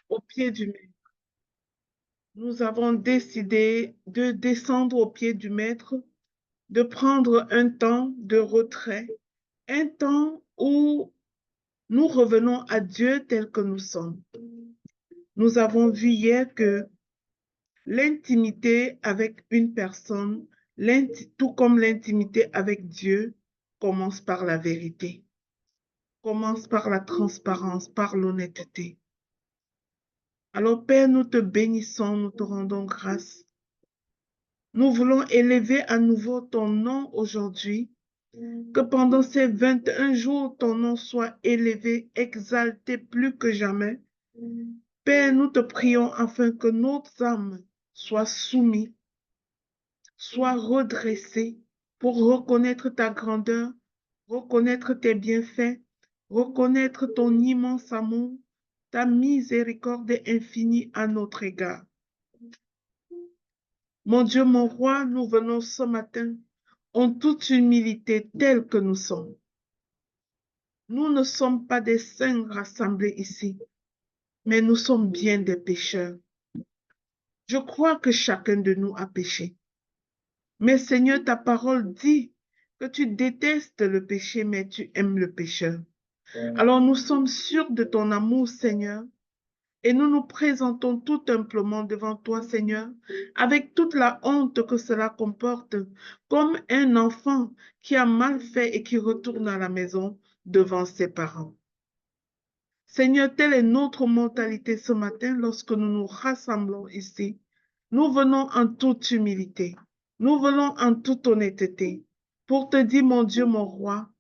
au pied du maître. Nous avons décidé de descendre au pied du maître, de prendre un temps de retrait, un temps où nous revenons à Dieu tel que nous sommes. Nous avons vu hier que l'intimité avec une personne, tout comme l'intimité avec Dieu, commence par la vérité, commence par la transparence, par l'honnêteté. Alors Père, nous te bénissons, nous te rendons grâce. Nous voulons élever à nouveau ton nom aujourd'hui, que pendant ces 21 jours, ton nom soit élevé, exalté plus que jamais. Père, nous te prions afin que notre âme soit soumise, soit redressée pour reconnaître ta grandeur, reconnaître tes bienfaits, reconnaître ton immense amour, ta miséricorde infinie à notre égard. Mon Dieu, mon roi, nous venons ce matin en toute humilité telle que nous sommes. Nous ne sommes pas des saints rassemblés ici, mais nous sommes bien des pécheurs. Je crois que chacun de nous a péché. Mais Seigneur, ta parole dit que tu détestes le péché, mais tu aimes le pécheur. Alors nous sommes sûrs de ton amour, Seigneur, et nous nous présentons tout simplement devant toi, Seigneur, avec toute la honte que cela comporte, comme un enfant qui a mal fait et qui retourne à la maison devant ses parents. Seigneur, telle est notre mentalité ce matin lorsque nous nous rassemblons ici. Nous venons en toute humilité. Nous venons en toute honnêteté pour te dire, mon Dieu, mon roi,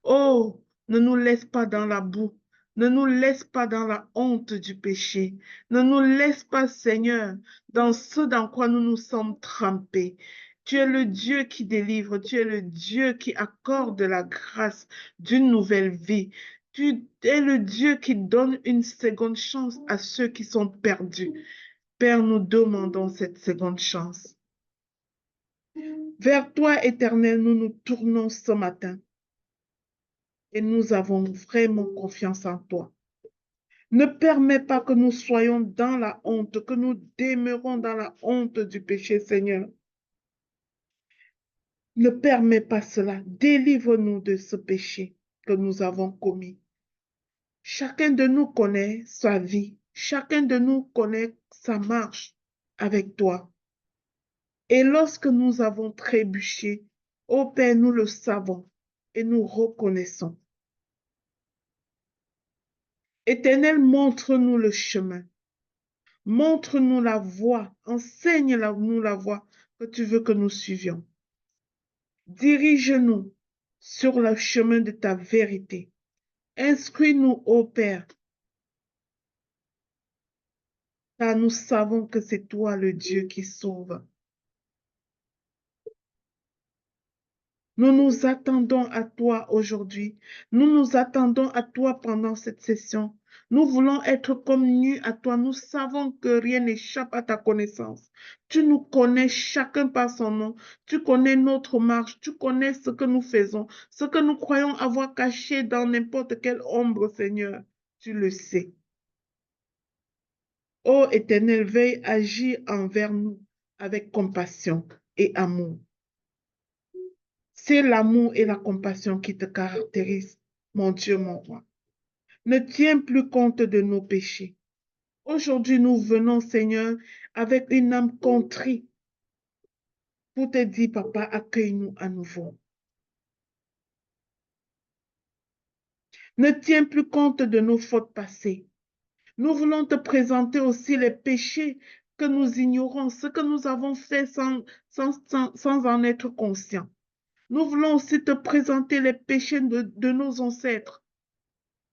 oh, ne nous laisse pas dans la boue. Ne nous laisse pas dans la honte du péché. Ne nous laisse pas, Seigneur, dans ce dans quoi nous nous sommes trempés. Tu es le Dieu qui délivre. Tu es le Dieu qui accorde la grâce d'une nouvelle vie. Tu es le Dieu qui donne une seconde chance à ceux qui sont perdus. Père, nous demandons cette seconde chance. Vers toi, Éternel, nous nous tournons ce matin et nous avons vraiment confiance en toi. Ne permets pas que nous soyons dans la honte, que nous demeurons dans la honte du péché, Seigneur. Ne permets pas cela. Délivre-nous de ce péché que nous avons commis. Chacun de nous connaît sa vie. Chacun de nous connaît sa marche avec toi. Et lorsque nous avons trébuché, ô Père, nous le savons et nous reconnaissons. Éternel, montre-nous le chemin. Montre-nous la voie. Enseigne-nous la voie que tu veux que nous suivions. Dirige-nous sur le chemin de ta vérité. Instruis-nous, ô Père, car nous savons que c'est toi le Dieu qui sauve. Nous nous attendons à toi aujourd'hui. Nous nous attendons à toi pendant cette session. Nous voulons être comme nus à toi. Nous savons que rien n'échappe à ta connaissance. Tu nous connais chacun par son nom. Tu connais notre marche. Tu connais ce que nous faisons, ce que nous croyons avoir caché dans n'importe quelle ombre, Seigneur. Tu le sais. Ô Éternel, veuille agir envers nous avec compassion et amour. C'est l'amour et la compassion qui te caractérisent, mon Dieu, mon roi. Ne tiens plus compte de nos péchés. Aujourd'hui, nous venons, Seigneur, avec une âme contrite pour te dire, Papa, accueille-nous à nouveau. Ne tiens plus compte de nos fautes passées. Nous voulons te présenter aussi les péchés que nous ignorons, ce que nous avons fait sans en être conscients. Nous voulons aussi te présenter les péchés de nos ancêtres,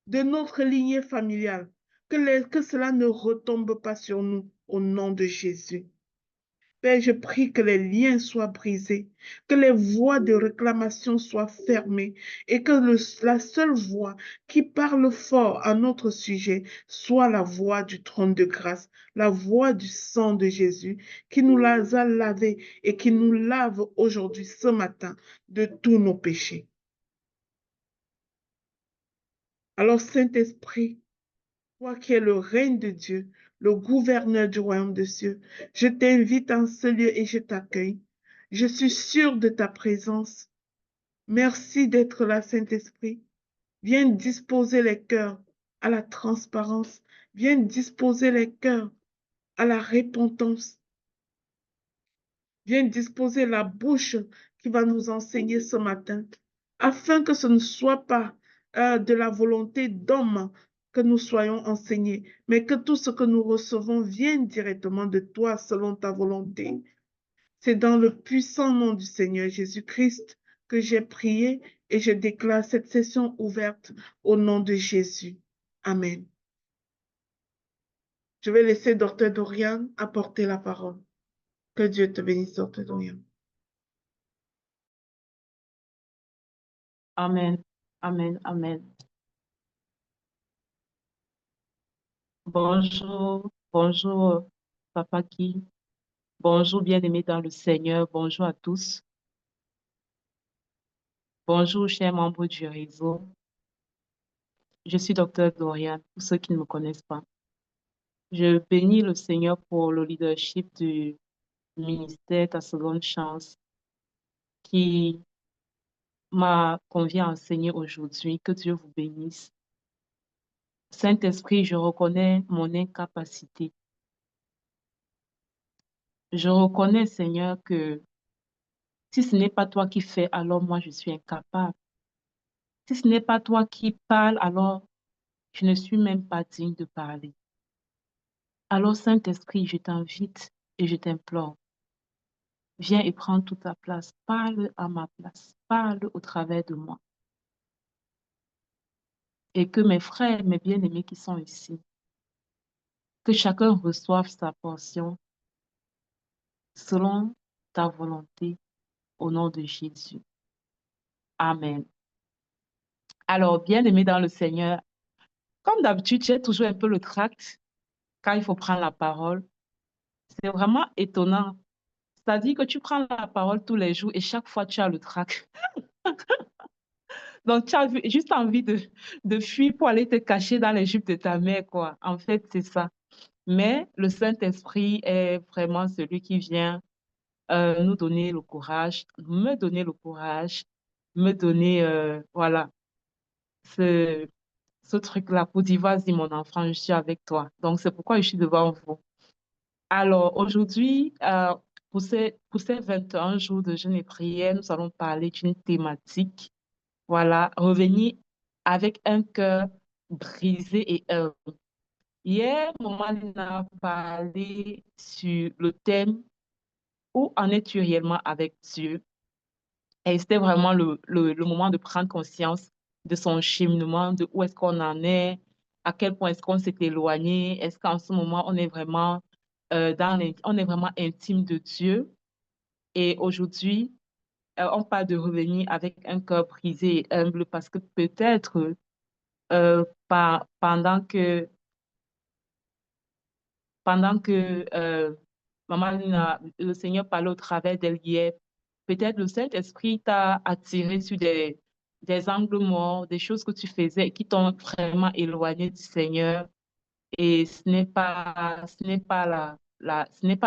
de notre lignée familiale, que cela ne retombe pas sur nous au nom de Jésus. Père, je prie que les liens soient brisés, que les voies de réclamation soient fermées et que la seule voix qui parle fort à notre sujet soit la voix du trône de grâce, la voix du sang de Jésus qui nous a lavés et qui nous lave aujourd'hui, ce matin, de tous nos péchés. Alors, Saint-Esprit, toi qui es le règne de Dieu, le gouverneur du royaume de cieux. Je t'invite en ce lieu et je t'accueille. Je suis sûre de ta présence. Merci d'être là, Saint-Esprit. Viens disposer les cœurs à la transparence. Viens disposer les cœurs à la repentance. Viens disposer la bouche qui va nous enseigner ce matin, afin que ce ne soit pas de la volonté d'homme que nous soyons enseignés, mais que tout ce que nous recevons vienne directement de toi selon ta volonté. C'est dans le puissant nom du Seigneur Jésus-Christ que j'ai prié et je déclare cette session ouverte au nom de Jésus. Amen. Je vais laisser Dr. Dorian apporter la parole. Que Dieu te bénisse, Dr. Dorian. Amen, amen, amen. Bonjour, bonjour, Papa qui. Bonjour, bien-aimés dans le Seigneur. Bonjour à tous. Bonjour, chers membres du réseau. Je suis Dr. Dorian, pour ceux qui ne me connaissent pas. Je bénis le Seigneur pour le leadership du ministère Ta Seconde Chance qui m'a convié à enseigner aujourd'hui. Que Dieu vous bénisse. Saint-Esprit, je reconnais mon incapacité. Je reconnais, Seigneur, que si ce n'est pas toi qui fais, alors moi, je suis incapable. Si ce n'est pas toi qui parles, alors je ne suis même pas digne de parler. Alors, Saint-Esprit, je t'invite et je t'implore. Viens et prends toute ta place. Parle à ma place. Parle au travers de moi. Et que mes frères, mes bien-aimés qui sont ici, que chacun reçoive sa portion selon ta volonté au nom de Jésus. Amen. Alors, bien-aimés dans le Seigneur, comme d'habitude, j'ai toujours un peu le tract quand il faut prendre la parole. C'est vraiment étonnant. C'est-à-dire que tu prends la parole tous les jours et chaque fois tu as le trac. Donc, tu as juste envie de fuir pour aller te cacher dans les jupes de ta mère, quoi. En fait, c'est ça. Mais le Saint-Esprit est vraiment celui qui vient nous donner le courage, me donner le courage, me donner, voilà, ce, ce truc-là pour dire, vas-y, mon enfant, je suis avec toi. Donc, c'est pourquoi je suis devant vous. Alors, aujourd'hui, pour ces 21 jours de jeûne et prière, nous allons parler d'une thématique. Voilà, revenir avec un cœur brisé et humble. Hier, maman a parlé sur le thème où en es-tu réellement avec Dieu? Et c'était vraiment le moment de prendre conscience de son cheminement, de où est-ce qu'on en est, à quel point est-ce qu'on s'est éloigné, est-ce qu'en ce moment on est vraiment on est vraiment intime de Dieu. Et aujourd'hui, on parle de revenir avec un cœur brisé et humble parce que peut-être pendant que Maman Lina, le Seigneur parlait au travers d'elle hier, peut-être le Saint-Esprit t'a attiré sur des angles morts, des choses que tu faisais qui t'ont vraiment éloigné du Seigneur. Et ce n'est pas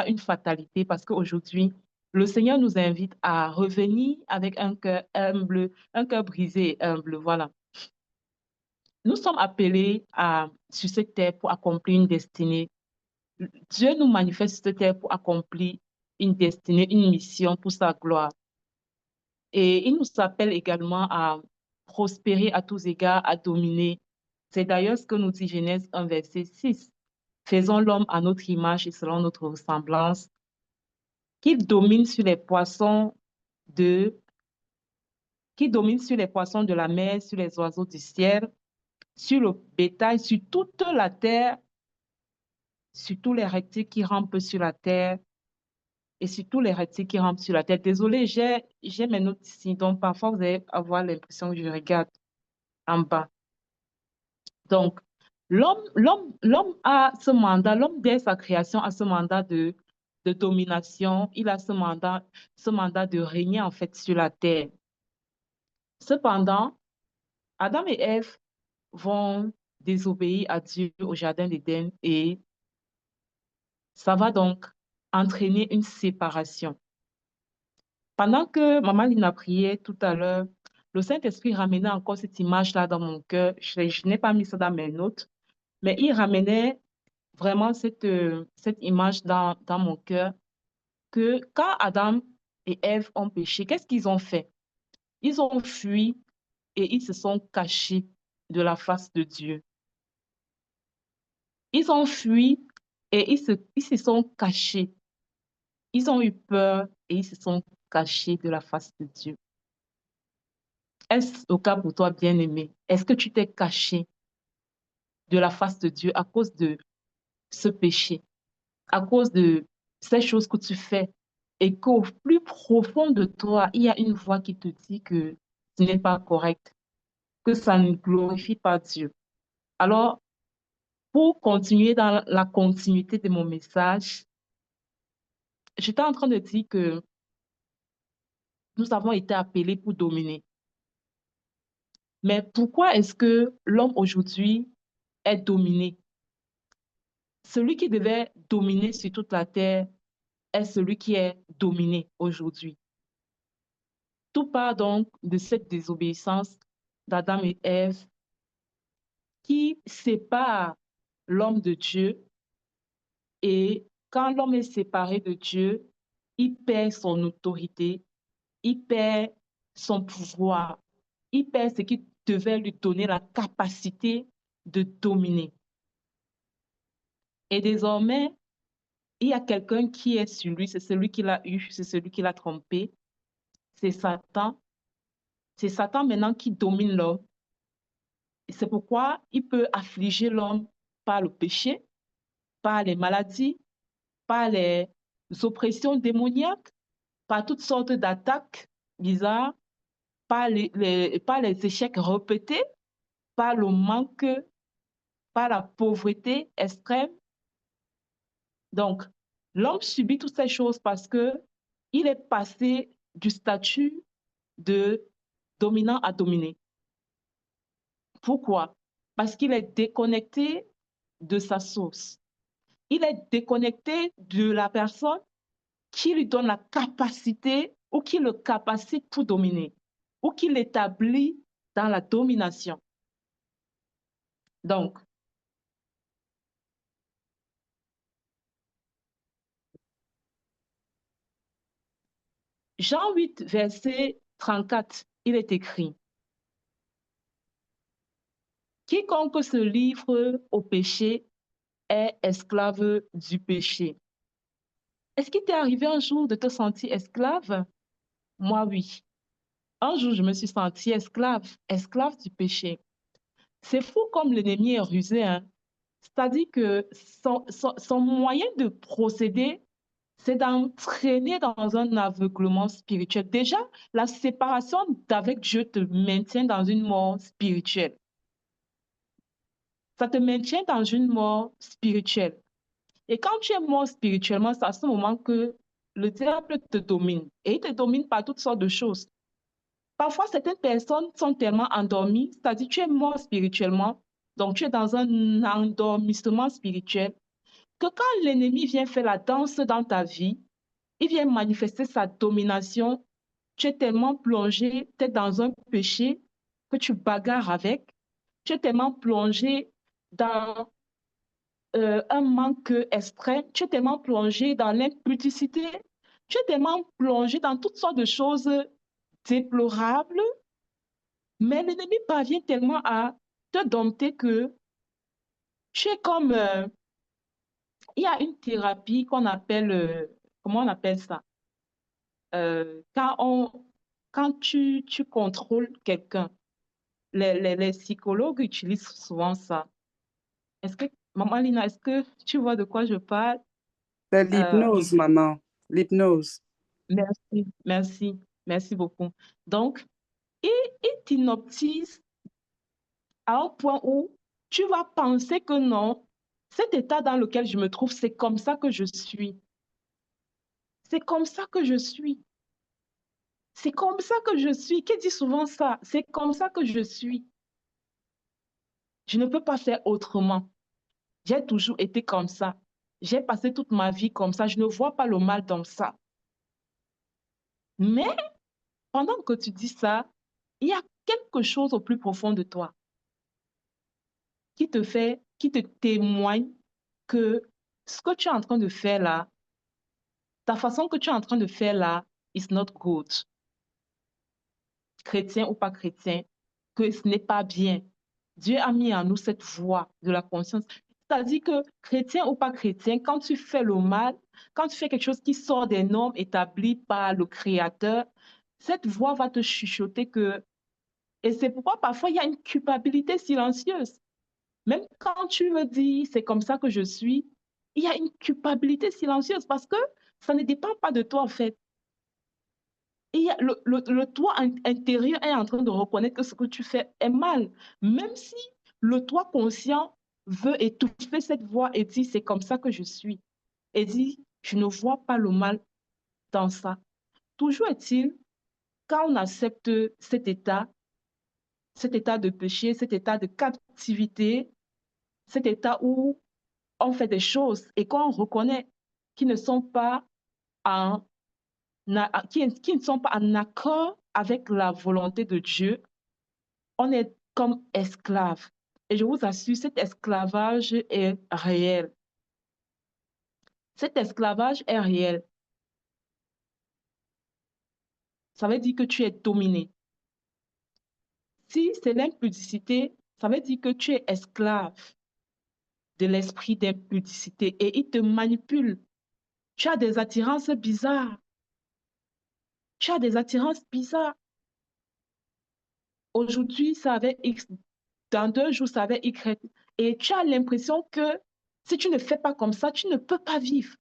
une fatalité parce qu'aujourd'hui, le Seigneur nous invite à revenir avec un cœur humble, un cœur brisé et humble. Voilà. Nous sommes appelés sur cette terre pour accomplir une destinée. Dieu nous manifeste sur cette terre pour accomplir une destinée, une mission pour sa gloire. Et il nous appelle également à prospérer à tous égards, à dominer. C'est d'ailleurs ce que nous dit Genèse 1, verset 6. Faisons l'homme à notre image et selon notre ressemblance, qu'il domine sur les poissons de, qui domine sur les poissons de la mer, sur les oiseaux du ciel, sur le bétail, sur toute la terre, sur tous les reptiles qui rampent sur la terre et sur tous les reptiles qui rampent sur la terre. Désolée, j'ai mes notes ici, donc parfois vous allez avoir l'impression que je regarde en bas. Donc, l'homme a ce mandat, l'homme dès sa création a ce mandat de domination, il a ce mandat de régner en fait sur la terre. Cependant, Adam et Ève vont désobéi à Dieu au jardin d'Éden et ça va donc entraîner une séparation. Pendant que Maman Lina priait tout à l'heure, le Saint-Esprit ramenait encore cette image-là dans mon cœur. Je n'ai pas mis ça dans mes notes, mais il ramenait vraiment cette image dans mon cœur que quand Adam et Ève ont péché, qu'est-ce qu'ils ont fait? Ils ont fui et ils se sont cachés de la face de Dieu. Ils ont fui et ils se sont cachés. Ils ont eu peur et ils se sont cachés de la face de Dieu. Est-ce le cas pour toi, bien-aimé? Est-ce que tu t'es caché de la face de Dieu à cause de ce péché, à cause de ces choses que tu fais et qu'au plus profond de toi, il y a une voix qui te dit que ce n'est pas correct, que ça ne glorifie pas Dieu? Alors, pour continuer dans la continuité de mon message, j'étais en train de dire que nous avons été appelés pour dominer. Mais pourquoi est-ce que l'homme aujourd'hui est dominé? Celui qui devait dominer sur toute la terre est celui qui est dominé aujourd'hui. Tout part donc de cette désobéissance d'Adam et Ève qui sépare l'homme de Dieu. Et quand l'homme est séparé de Dieu, il perd son autorité, il perd son pouvoir, il perd ce qui devait lui donner la capacité de dominer. Et désormais, il y a quelqu'un qui est sur lui, c'est celui qui l'a eu, c'est celui qui l'a trompé, c'est Satan. C'est Satan maintenant qui domine l'homme. Et c'est pourquoi il peut affliger l'homme par le péché, par les maladies, par les oppressions démoniaques, par toutes sortes d'attaques bizarres, par les échecs répétés, par le manque, par la pauvreté extrême. Donc, l'homme subit toutes ces choses parce que il est passé du statut de dominant à dominé. Pourquoi? Parce qu'il est déconnecté de sa source. Il est déconnecté de la personne qui lui donne la capacité ou qui le capacite pour dominer ou qui l'établit dans la domination. Donc, Jean 8, verset 34, il est écrit, « Quiconque se livre au péché est esclave du péché. » Est-ce qu'il t'est arrivé un jour de te sentir esclave? Moi, oui. Un jour, je me suis sentie esclave, esclave du péché. C'est fou comme l'ennemi est rusé, hein. C'est-à-dire que son moyen de procéder, c'est d'entraîner dans un aveuglement spirituel. Déjà, la séparation d'avec Dieu te maintient dans une mort spirituelle. Ça te maintient dans une mort spirituelle. Et quand tu es mort spirituellement, c'est à ce moment que le diable te domine. Et il te domine par toutes sortes de choses. Parfois, certaines personnes sont tellement endormies, c'est-à-dire tu es mort spirituellement, donc tu es dans un endormissement spirituel, que quand l'ennemi vient faire la danse dans ta vie, il vient manifester sa domination, tu es tellement plongé, tu es dans un péché que tu bagarres avec, tu es tellement plongé dans un manque extrême, tu es tellement plongé dans l'impudicité, tu es tellement plongé dans toutes sortes de choses déplorables, mais l'ennemi parvient tellement à te dompter que tu es comme... il y a une thérapie qu'on appelle... comment on appelle ça? Quand tu contrôles quelqu'un, les psychologues utilisent souvent ça. Est-ce que, Maman Lina, est-ce que tu vois de quoi je parle? C'est Euh, l'hypnose, maman. L'hypnose. merci beaucoup. Donc, il t'hypnotise à un point où tu vas penser que non, cet état dans lequel je me trouve, c'est comme ça que je suis. C'est comme ça que je suis. C'est comme ça que je suis. Qui dit souvent ça? C'est comme ça que je suis. Je ne peux pas faire autrement. J'ai toujours été comme ça. J'ai passé toute ma vie comme ça. Je ne vois pas le mal dans ça. Mais pendant que tu dis ça, il y a quelque chose au plus profond de toi qui te témoigne que ce que tu es en train de faire là, ta façon que tu es en train de faire là, is not good. Chrétien ou pas chrétien, que ce n'est pas bien. Dieu a mis en nous cette voix de la conscience. C'est-à-dire que chrétien ou pas chrétien, quand tu fais le mal, quand tu fais quelque chose qui sort des normes établies par le Créateur, cette voix va te chuchoter que... Et c'est pourquoi parfois il y a une culpabilité silencieuse. Même quand tu me dis, c'est comme ça que je suis, il y a une culpabilité silencieuse parce que ça ne dépend pas de toi en fait. Et le toi intérieur est en train de reconnaître que ce que tu fais est mal. Même si le toi conscient veut étouffer cette voix et dit, c'est comme ça que je suis. Et dit, je ne vois pas le mal dans ça. Toujours est-il, quand on accepte cet état de péché, cet état de captivité, cet état où on fait des choses et qu'on reconnaît qui ne sont pas en, qui ne sont pas en accord avec la volonté de Dieu, on est comme esclave. Et je vous assure, cet esclavage est réel. Cet esclavage est réel. Ça veut dire que tu es dominé. Si c'est l'impudicité, ça veut dire que tu es esclave de l'esprit d'impudicité et il te manipule. Tu as des attirances bizarres. Tu as des attirances bizarres. Aujourd'hui, ça avait X. Dans 2 jours, ça avait Y. Et tu as l'impression que si tu ne fais pas comme ça, tu ne peux pas vivre.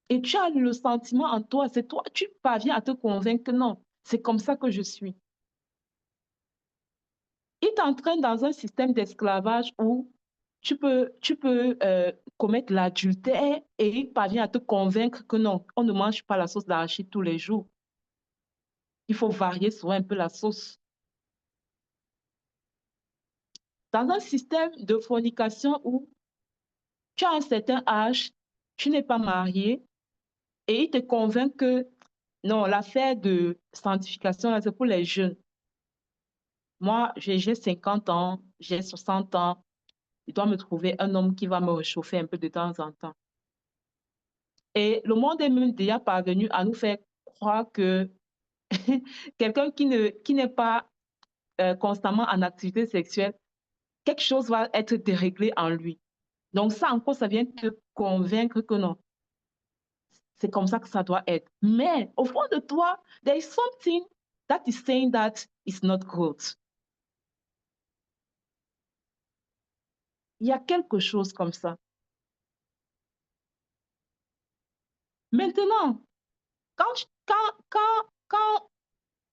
Et tu as le sentiment en toi, c'est toi, tu parviens à te convaincre que non, c'est comme ça que je suis. Il t'entraîne dans un système d'esclavage où tu peux commettre l'adultère et il parvient à te convaincre que non, on ne mange pas la sauce d'arachide tous les jours. Il faut varier souvent un peu la sauce. Dans un système de fornication où tu as un certain âge, tu n'es pas marié et il te convainc que non, l'affaire de sanctification, c'est pour les jeunes. Moi, j'ai 50 ans, j'ai 60 ans. Je dois me trouver un homme qui va me réchauffer un peu de temps en temps. Et le monde est même déjà parvenu à nous faire croire que quelqu'un qui n'est pas constamment en activité sexuelle, quelque chose va être déréglé en lui. Donc ça encore, ça vient te convaincre que non, c'est comme ça que ça doit être. Mais au fond de toi, there is something that is saying that it's not good. Il y a quelque chose comme ça. Maintenant, quand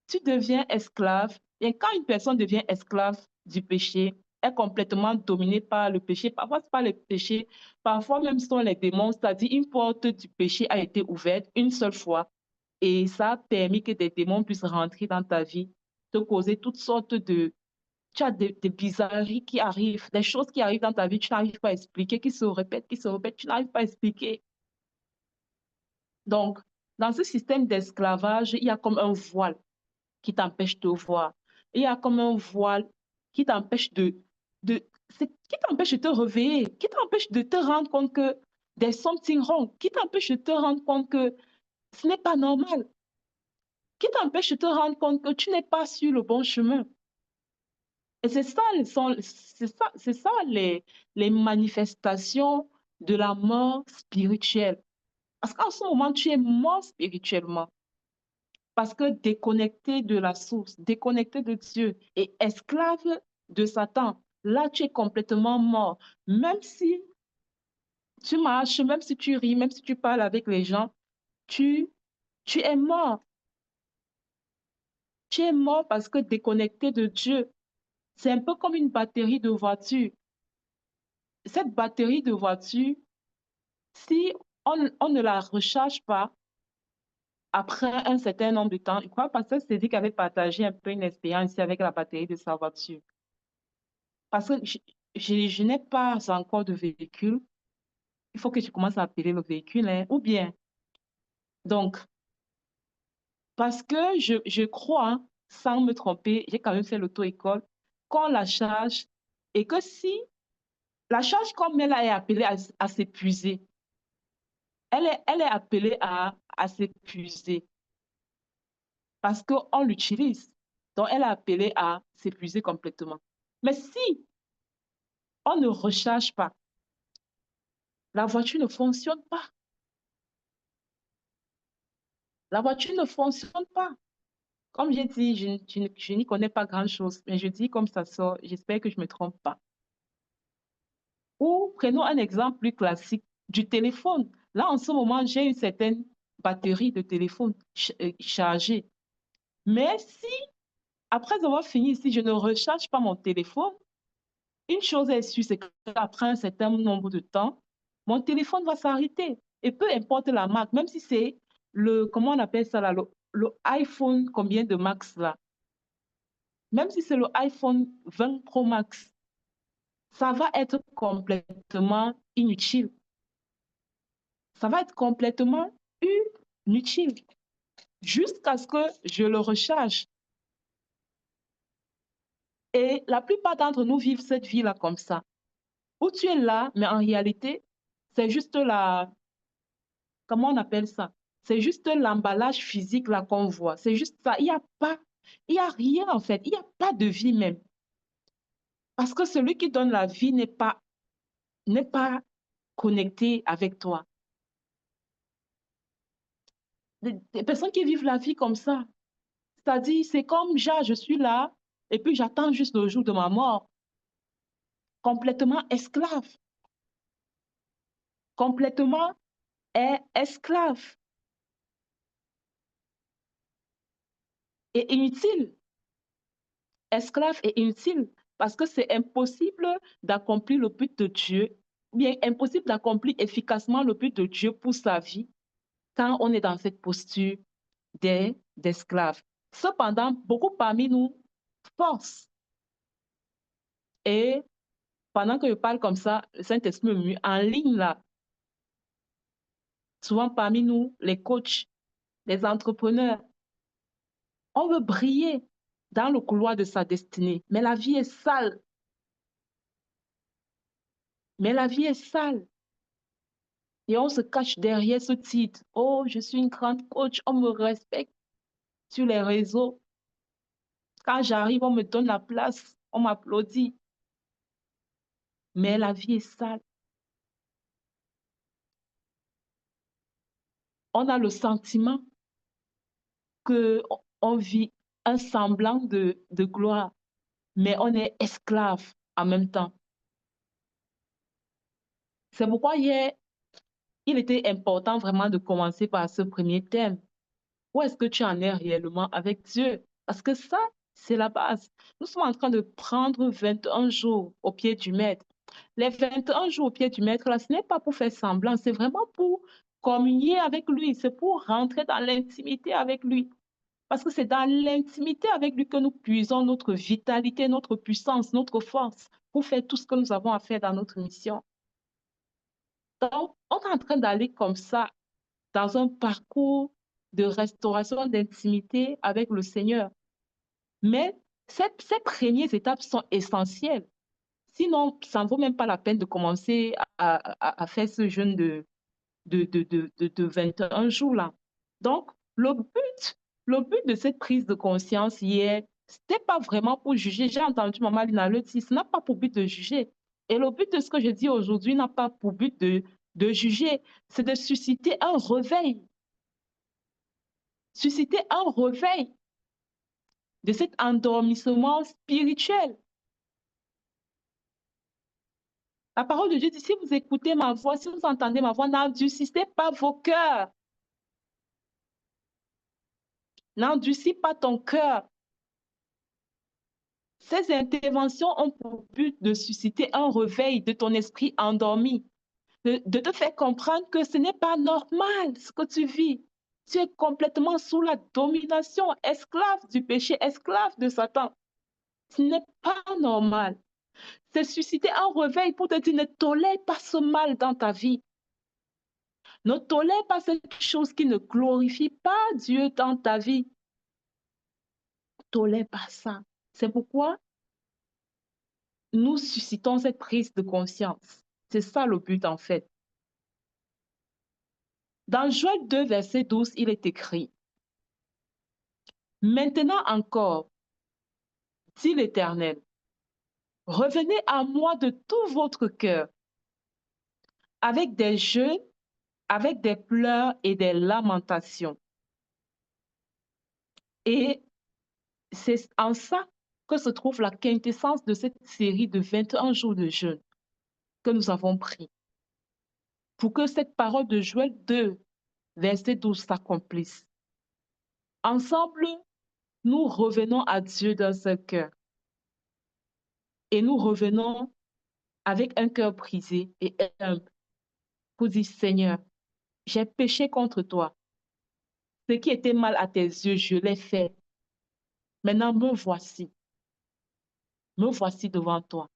tu deviens esclave, et quand une personne devient esclave du péché, est complètement dominée par le péché, parfois c'est pas le péché, parfois même ce sont les démons, c'est-à-dire une porte du péché a été ouverte une seule fois et ça a permis que des démons puissent rentrer dans ta vie, te causer toutes sortes de... Tu as des bizarreries qui arrivent, des choses qui arrivent dans ta vie, tu n'arrives pas à expliquer, qui se répètent, tu n'arrives pas à expliquer. Donc, dans ce système d'esclavage, il y a comme un voile qui t'empêche de voir. Il y a comme un voile qui t'empêche qui t'empêche de te réveiller, qui t'empêche de te rendre compte que there's something wrong, qui t'empêche de te rendre compte que ce n'est pas normal, qui t'empêche de te rendre compte que tu n'es pas sur le bon chemin. Et c'est ça, les manifestations de la mort spirituelle. Parce qu'en ce moment, tu es mort spirituellement. Parce que déconnecté de la source, déconnecté de Dieu et esclave de Satan, là, tu es complètement mort. Même si tu marches, même si tu ris, même si tu parles avec les gens, tu, tu es mort. Tu es mort parce que déconnecté de Dieu. C'est un peu comme une batterie de voiture. Cette batterie de voiture, si on ne la recharge pas après un certain nombre de temps, je crois que Pasteur Cédric avait partagé un peu une expérience ici avec la batterie de sa voiture. Parce que je n'ai pas encore de véhicule. Il faut que tu commences à appeler le véhicule, hein. Ou bien, donc, parce que je crois, hein, sans me tromper, j'ai quand même fait l'auto-école, qu'on la charge et que si la charge comme elle est appelée à s'épuiser, elle est appelée à s'épuiser parce qu'on l'utilise. Donc, elle est appelée à s'épuiser complètement. Mais si on ne recharge pas, la voiture ne fonctionne pas. La voiture ne fonctionne pas. Comme j'ai dit, je n'y connais pas grand-chose, mais je dis comme ça sort, j'espère que je ne me trompe pas. Ou prenons un exemple plus classique du téléphone. Là, en ce moment, j'ai une certaine batterie de téléphone chargée. Mais si, après avoir fini ici, je ne recharge pas mon téléphone, une chose est sûre, c'est qu'après un certain nombre de temps, mon téléphone va s'arrêter. Et peu importe la marque, même si c'est comment on appelle ça là, le iPhone, combien de max là? Même si c'est le iPhone 20 Pro Max, ça va être complètement inutile. Ça va être complètement inutile jusqu'à ce que je le recharge. Et la plupart d'entre nous vivent cette vie-là comme ça, où tu es là, mais en réalité, c'est juste comment on appelle ça? C'est juste l'emballage physique là qu'on voit. C'est juste ça. Il y a rien en fait. Il n'y a pas de vie même. Parce que celui qui donne la vie n'est pas connecté avec toi. Des personnes qui vivent la vie comme ça, c'est-à-dire, c'est comme je suis là et puis j'attends juste le jour de ma mort, complètement esclave, complètement esclave et inutile, esclave et inutile, parce que c'est impossible d'accomplir le but de Dieu, ou bien impossible d'accomplir efficacement le but de Dieu pour sa vie quand on est dans cette posture d'esclave. Cependant, beaucoup parmi nous forcent. Et pendant que je parle comme ça, le Saint-Esprit me mue en ligne là. Souvent parmi nous, les coachs, les entrepreneurs, on veut briller dans le couloir de sa destinée, mais la vie est sale. Mais la vie est sale. Et on se cache derrière ce titre. Oh, je suis une grande coach, on me respecte sur les réseaux. Quand j'arrive, on me donne la place, on m'applaudit. Mais la vie est sale. On a le sentiment qu'on vit un semblant de gloire, mais on est esclave en même temps. C'est pourquoi hier, il était important vraiment de commencer par ce premier thème. Où est-ce que tu en es réellement avec Dieu? Parce que ça, c'est la base. Nous sommes en train de prendre 21 jours au pied du Maître. Les 21 jours au pied du Maître, là, ce n'est pas pour faire semblant, c'est vraiment pour communier avec lui, c'est pour rentrer dans l'intimité avec lui. Parce que c'est dans l'intimité avec lui que nous puisons notre vitalité, notre puissance, notre force pour faire tout ce que nous avons à faire dans notre mission. Donc, on est en train d'aller comme ça dans un parcours de restauration d'intimité avec le Seigneur. Mais ces premières étapes sont essentielles. Sinon, ça ne vaut même pas la peine de commencer à faire ce jeûne de 21 jours-là. Donc, le but de cette prise de conscience hier, ce n'était pas vraiment pour juger. J'ai entendu Maman Lina le dire, ce n'a pas pour but de juger. Et le but de ce que je dis aujourd'hui n'a pas pour but de juger, c'est de susciter un réveil. Susciter un réveil de cet endormissement spirituel. La parole de Dieu dit, si vous écoutez ma voix, si vous entendez ma voix, n'endurcissez pas vos cœurs. N'endurcis pas ton cœur. Ces interventions ont pour but de susciter un réveil de ton esprit endormi, de te faire comprendre que ce n'est pas normal ce que tu vis. Tu es complètement sous la domination, esclave du péché, esclave de Satan. Ce n'est pas normal. C'est susciter un réveil pour te dire ne tolère pas ce mal dans ta vie. Ne tolère pas cette chose qui ne glorifie pas Dieu dans ta vie. Ne tolère pas ça. C'est pourquoi nous suscitons cette prise de conscience. C'est ça le but en fait. Dans Joël 2, verset 12, il est écrit: Maintenant encore, dit l'Éternel, revenez à moi de tout votre cœur, avec des jeûnes, avec des pleurs et des lamentations. Et c'est en ça que se trouve la quintessence de cette série de 21 jours de jeûne que nous avons pris, pour que cette parole de Joël 2, verset 12 s'accomplisse. Ensemble, nous revenons à Dieu d'un seul cœur. Et nous revenons avec un cœur brisé et humble pour dire: Seigneur, j'ai péché contre toi. Ce qui était mal à tes yeux, je l'ai fait. Maintenant, me voici. Me voici devant toi,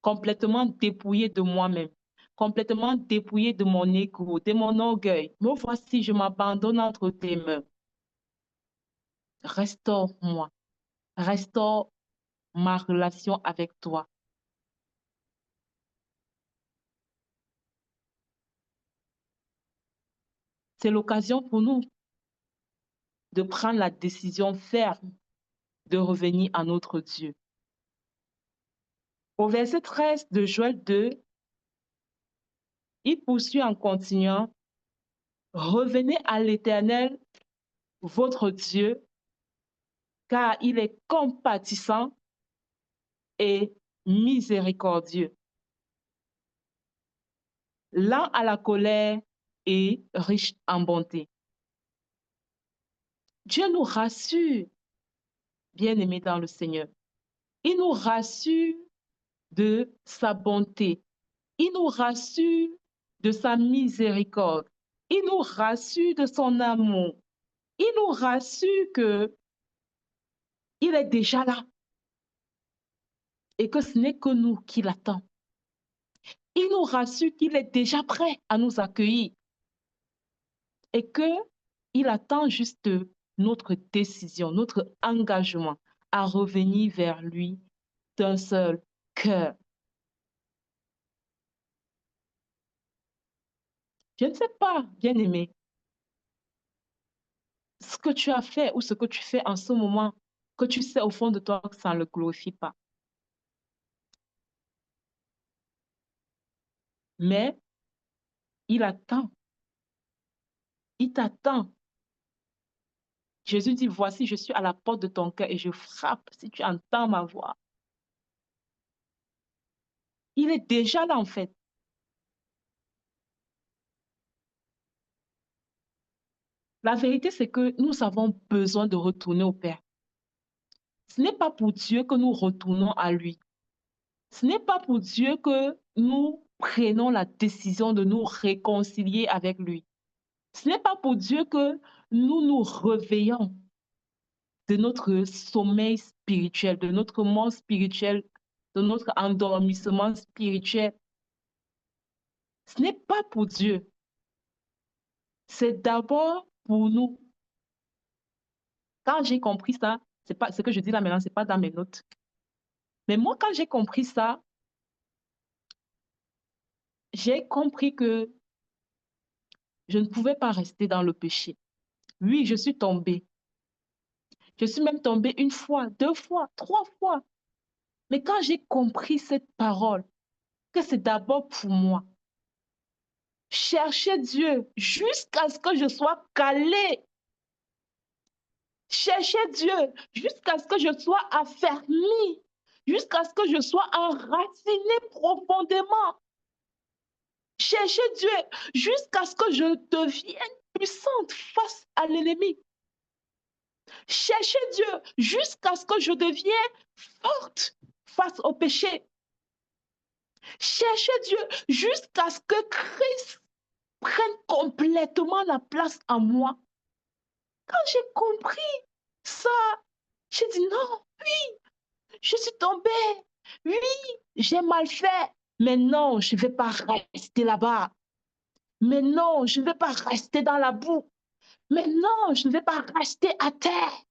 complètement dépouillé de moi-même, complètement dépouillé de mon ego, de mon orgueil. Me voici, je m'abandonne entre tes mains. Restaure-moi. Restaure ma relation avec toi. C'est l'occasion pour nous de prendre la décision ferme de revenir à notre Dieu. Au verset 13 de Joël 2, il poursuit en continuant: Revenez à l'Éternel, votre Dieu, car il est compatissant et miséricordieux, lent à la colère et riche en bonté. Dieu nous rassure, bien-aimés dans le Seigneur. Il nous rassure de sa bonté. Il nous rassure de sa miséricorde. Il nous rassure de son amour. Il nous rassure que il est déjà là et que ce n'est que nous qui l'attendons. Il nous rassure qu'il est déjà prêt à nous accueillir et qu'il attend juste notre décision, notre engagement à revenir vers lui d'un seul cœur. Je ne sais pas, bien-aimé, ce que tu as fait ou ce que tu fais en ce moment, que tu sais au fond de toi que ça ne le glorifie pas. Mais il attend. Il t'attend. Jésus dit: Voici, je suis à la porte de ton cœur et je frappe si tu entends ma voix. Il est déjà là en fait. La vérité, c'est que nous avons besoin de retourner au Père. Ce n'est pas pour Dieu que nous retournons à lui. Ce n'est pas pour Dieu que nous prenons la décision de nous réconcilier avec lui. Ce n'est pas pour Dieu que nous nous réveillons de notre sommeil spirituel, de notre mort spirituel, de notre endormissement spirituel. Ce n'est pas pour Dieu. C'est d'abord pour nous. Quand j'ai compris ça, c'est pas ce que je dis là maintenant, c'est pas dans mes notes. Mais moi, quand j'ai compris ça, j'ai compris que je ne pouvais pas rester dans le péché. Oui, je suis tombée. Je suis même tombée une fois, deux fois, trois fois. Mais quand j'ai compris cette parole, que c'est d'abord pour moi, chercher Dieu jusqu'à ce que je sois calée. Chercher Dieu jusqu'à ce que je sois affermie, jusqu'à ce que je sois enracinée profondément. Chercher Dieu jusqu'à ce que je devienne puissante face à l'ennemi. Chercher Dieu jusqu'à ce que je devienne forte face au péché. Chercher Dieu jusqu'à ce que Christ prenne complètement la place en moi. Quand j'ai compris ça, j'ai dit non, oui, je suis tombée. Oui, j'ai mal fait, mais non, je ne vais pas rester là-bas. Mais non, je ne vais pas rester dans la boue. Mais non, je ne vais pas rester à terre.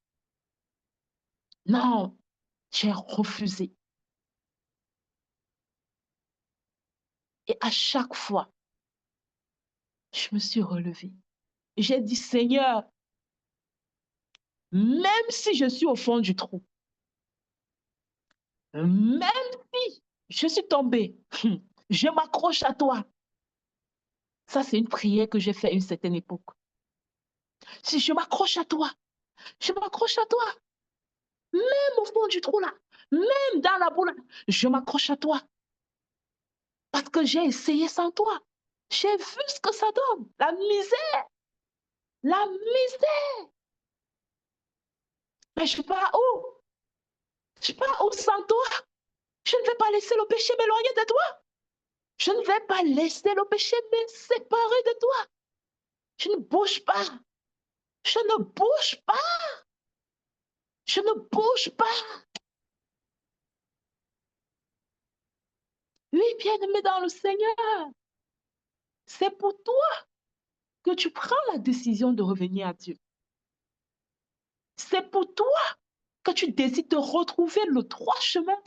Non, j'ai refusé. Et à chaque fois, je me suis relevée. J'ai dit, Seigneur, même si je suis au fond du trou, même si je suis tombée, je m'accroche à toi. Ça, c'est une prière que j'ai faite à une certaine époque. Si je m'accroche à toi, je m'accroche à toi. Même au fond du trou là, même dans la boue là, je m'accroche à toi. Parce que j'ai essayé sans toi. J'ai vu ce que ça donne. La misère. La misère. Mais je pars où? Je pars où sans toi? Je ne vais pas laisser le péché m'éloigner de toi. Je ne vais pas laisser le péché me séparer de toi. Je ne bouge pas. Je ne bouge pas. Je ne bouge pas. Oui, bien-aimé dans le Seigneur. C'est pour toi que tu prends la décision de revenir à Dieu. C'est pour toi que tu décides de retrouver le droit chemin.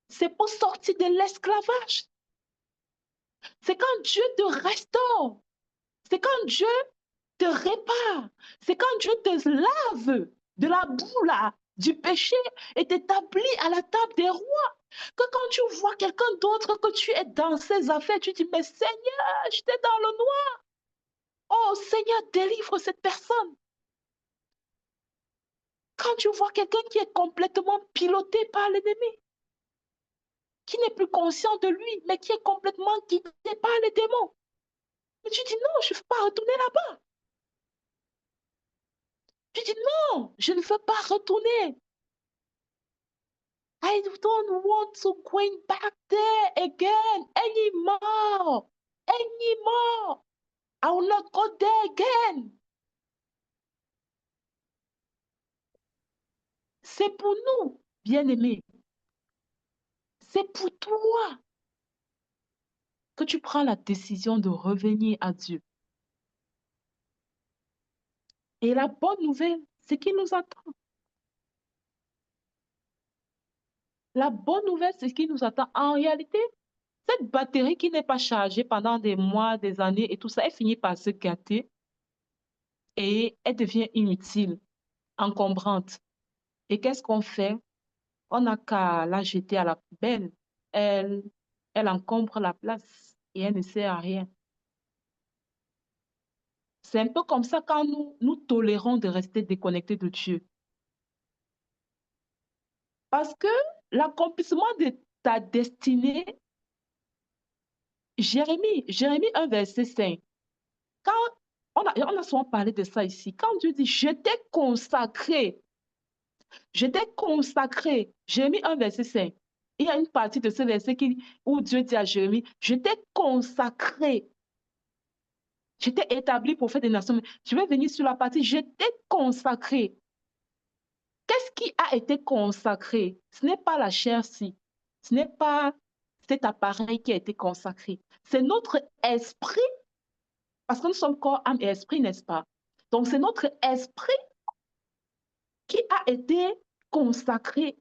C'est pour sortir de l'esclavage. C'est quand Dieu te restaure. C'est quand Dieu te répare. C'est quand Dieu te lave de la boue là, du péché et t'établit à la table des rois. Que quand tu vois quelqu'un d'autre que tu es dans ses affaires, tu dis, mais Seigneur, j'étais dans le noir. Oh Seigneur, délivre cette personne. Quand tu vois quelqu'un qui est complètement piloté par l'ennemi, qui n'est plus conscient de lui, mais qui est complètement guidé par les démons. Mais tu dis non, je ne veux pas retourner là-bas. Tu dis non, je ne veux pas retourner. I don't want to go back there again anymore. Anymore. I will not go there again. C'est pour nous, bien-aimés. C'est pour toi que tu prends la décision de revenir à Dieu. Et la bonne nouvelle, c'est qu'il nous attend. La bonne nouvelle, c'est qu'il nous attend. En réalité, cette batterie qui n'est pas chargée pendant des mois, des années et tout ça, elle finit par se gâter et elle devient inutile, encombrante. Et qu'est-ce qu'on fait? On n'a qu'à la jeter à la poubelle. Elle, elle encombre la place et elle ne sert à rien. C'est un peu comme ça quand nous tolérons de rester déconnectés de Dieu. Parce que l'accomplissement de ta destinée, Jérémie 1, verset 5, quand on a souvent parlé de ça ici, quand Dieu dit, je t'ai consacré, Jérémie 1, verset 5, il y a une partie de ce verset où Dieu dit à Jérémie, je t'ai consacré, je t'ai établi prophète des nations. Je vais venir sur la partie, je t'ai consacré. Qu'est-ce qui a été consacré? Ce n'est pas la chair-ci, ce n'est pas cet appareil qui a été consacré, c'est notre esprit. Parce que nous sommes corps, âme et esprit, n'est-ce pas? Donc, c'est notre esprit qui a été consacré.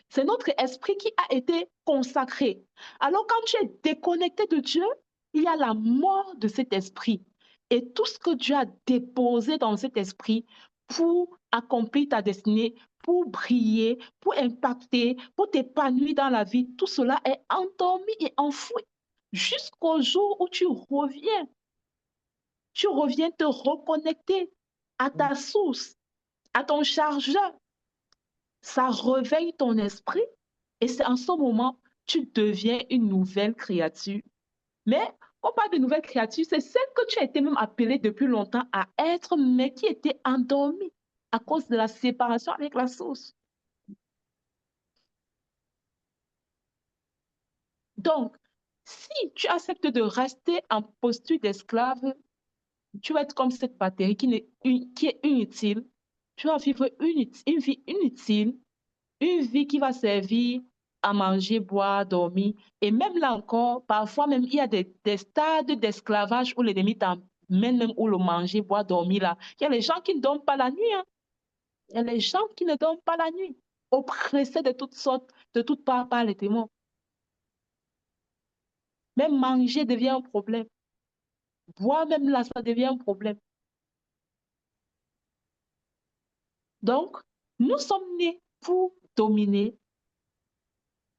C'est notre esprit qui a été consacré. Alors, quand tu es déconnecté de Dieu, il y a la mort de cet esprit. Et tout ce que Dieu a déposé dans cet esprit pour accomplir ta destinée, pour briller, pour impacter, pour t'épanouir dans la vie, tout cela est endormi et enfoui jusqu'au jour où tu reviens te reconnecter à ta source, à ton chargeur. Ça réveille ton esprit et c'est en ce moment tu deviens une nouvelle créature. Mais on parle de nouvelle créature, c'est celle que tu as été même appelée depuis longtemps à être, mais qui était endormie à cause de la séparation avec la source. Donc, si tu acceptes de rester en posture d'esclave, tu vas être comme cette batterie qui est inutile. Tu vas vivre une vie inutile Une vie qui va servir à manger, boire, dormir. Et même là encore, parfois même, il y a des stades d'esclavage où l'ennemi t'emmène même où le manger, boire, dormir là. Il y a les gens qui ne dorment pas la nuit. Hein. Il y a les gens qui ne dorment pas la nuit, oppressés de toutes sortes, de toutes parts par les démons. Même manger devient un problème. Boire même là, ça devient un problème. Donc, nous sommes nés pour dominer,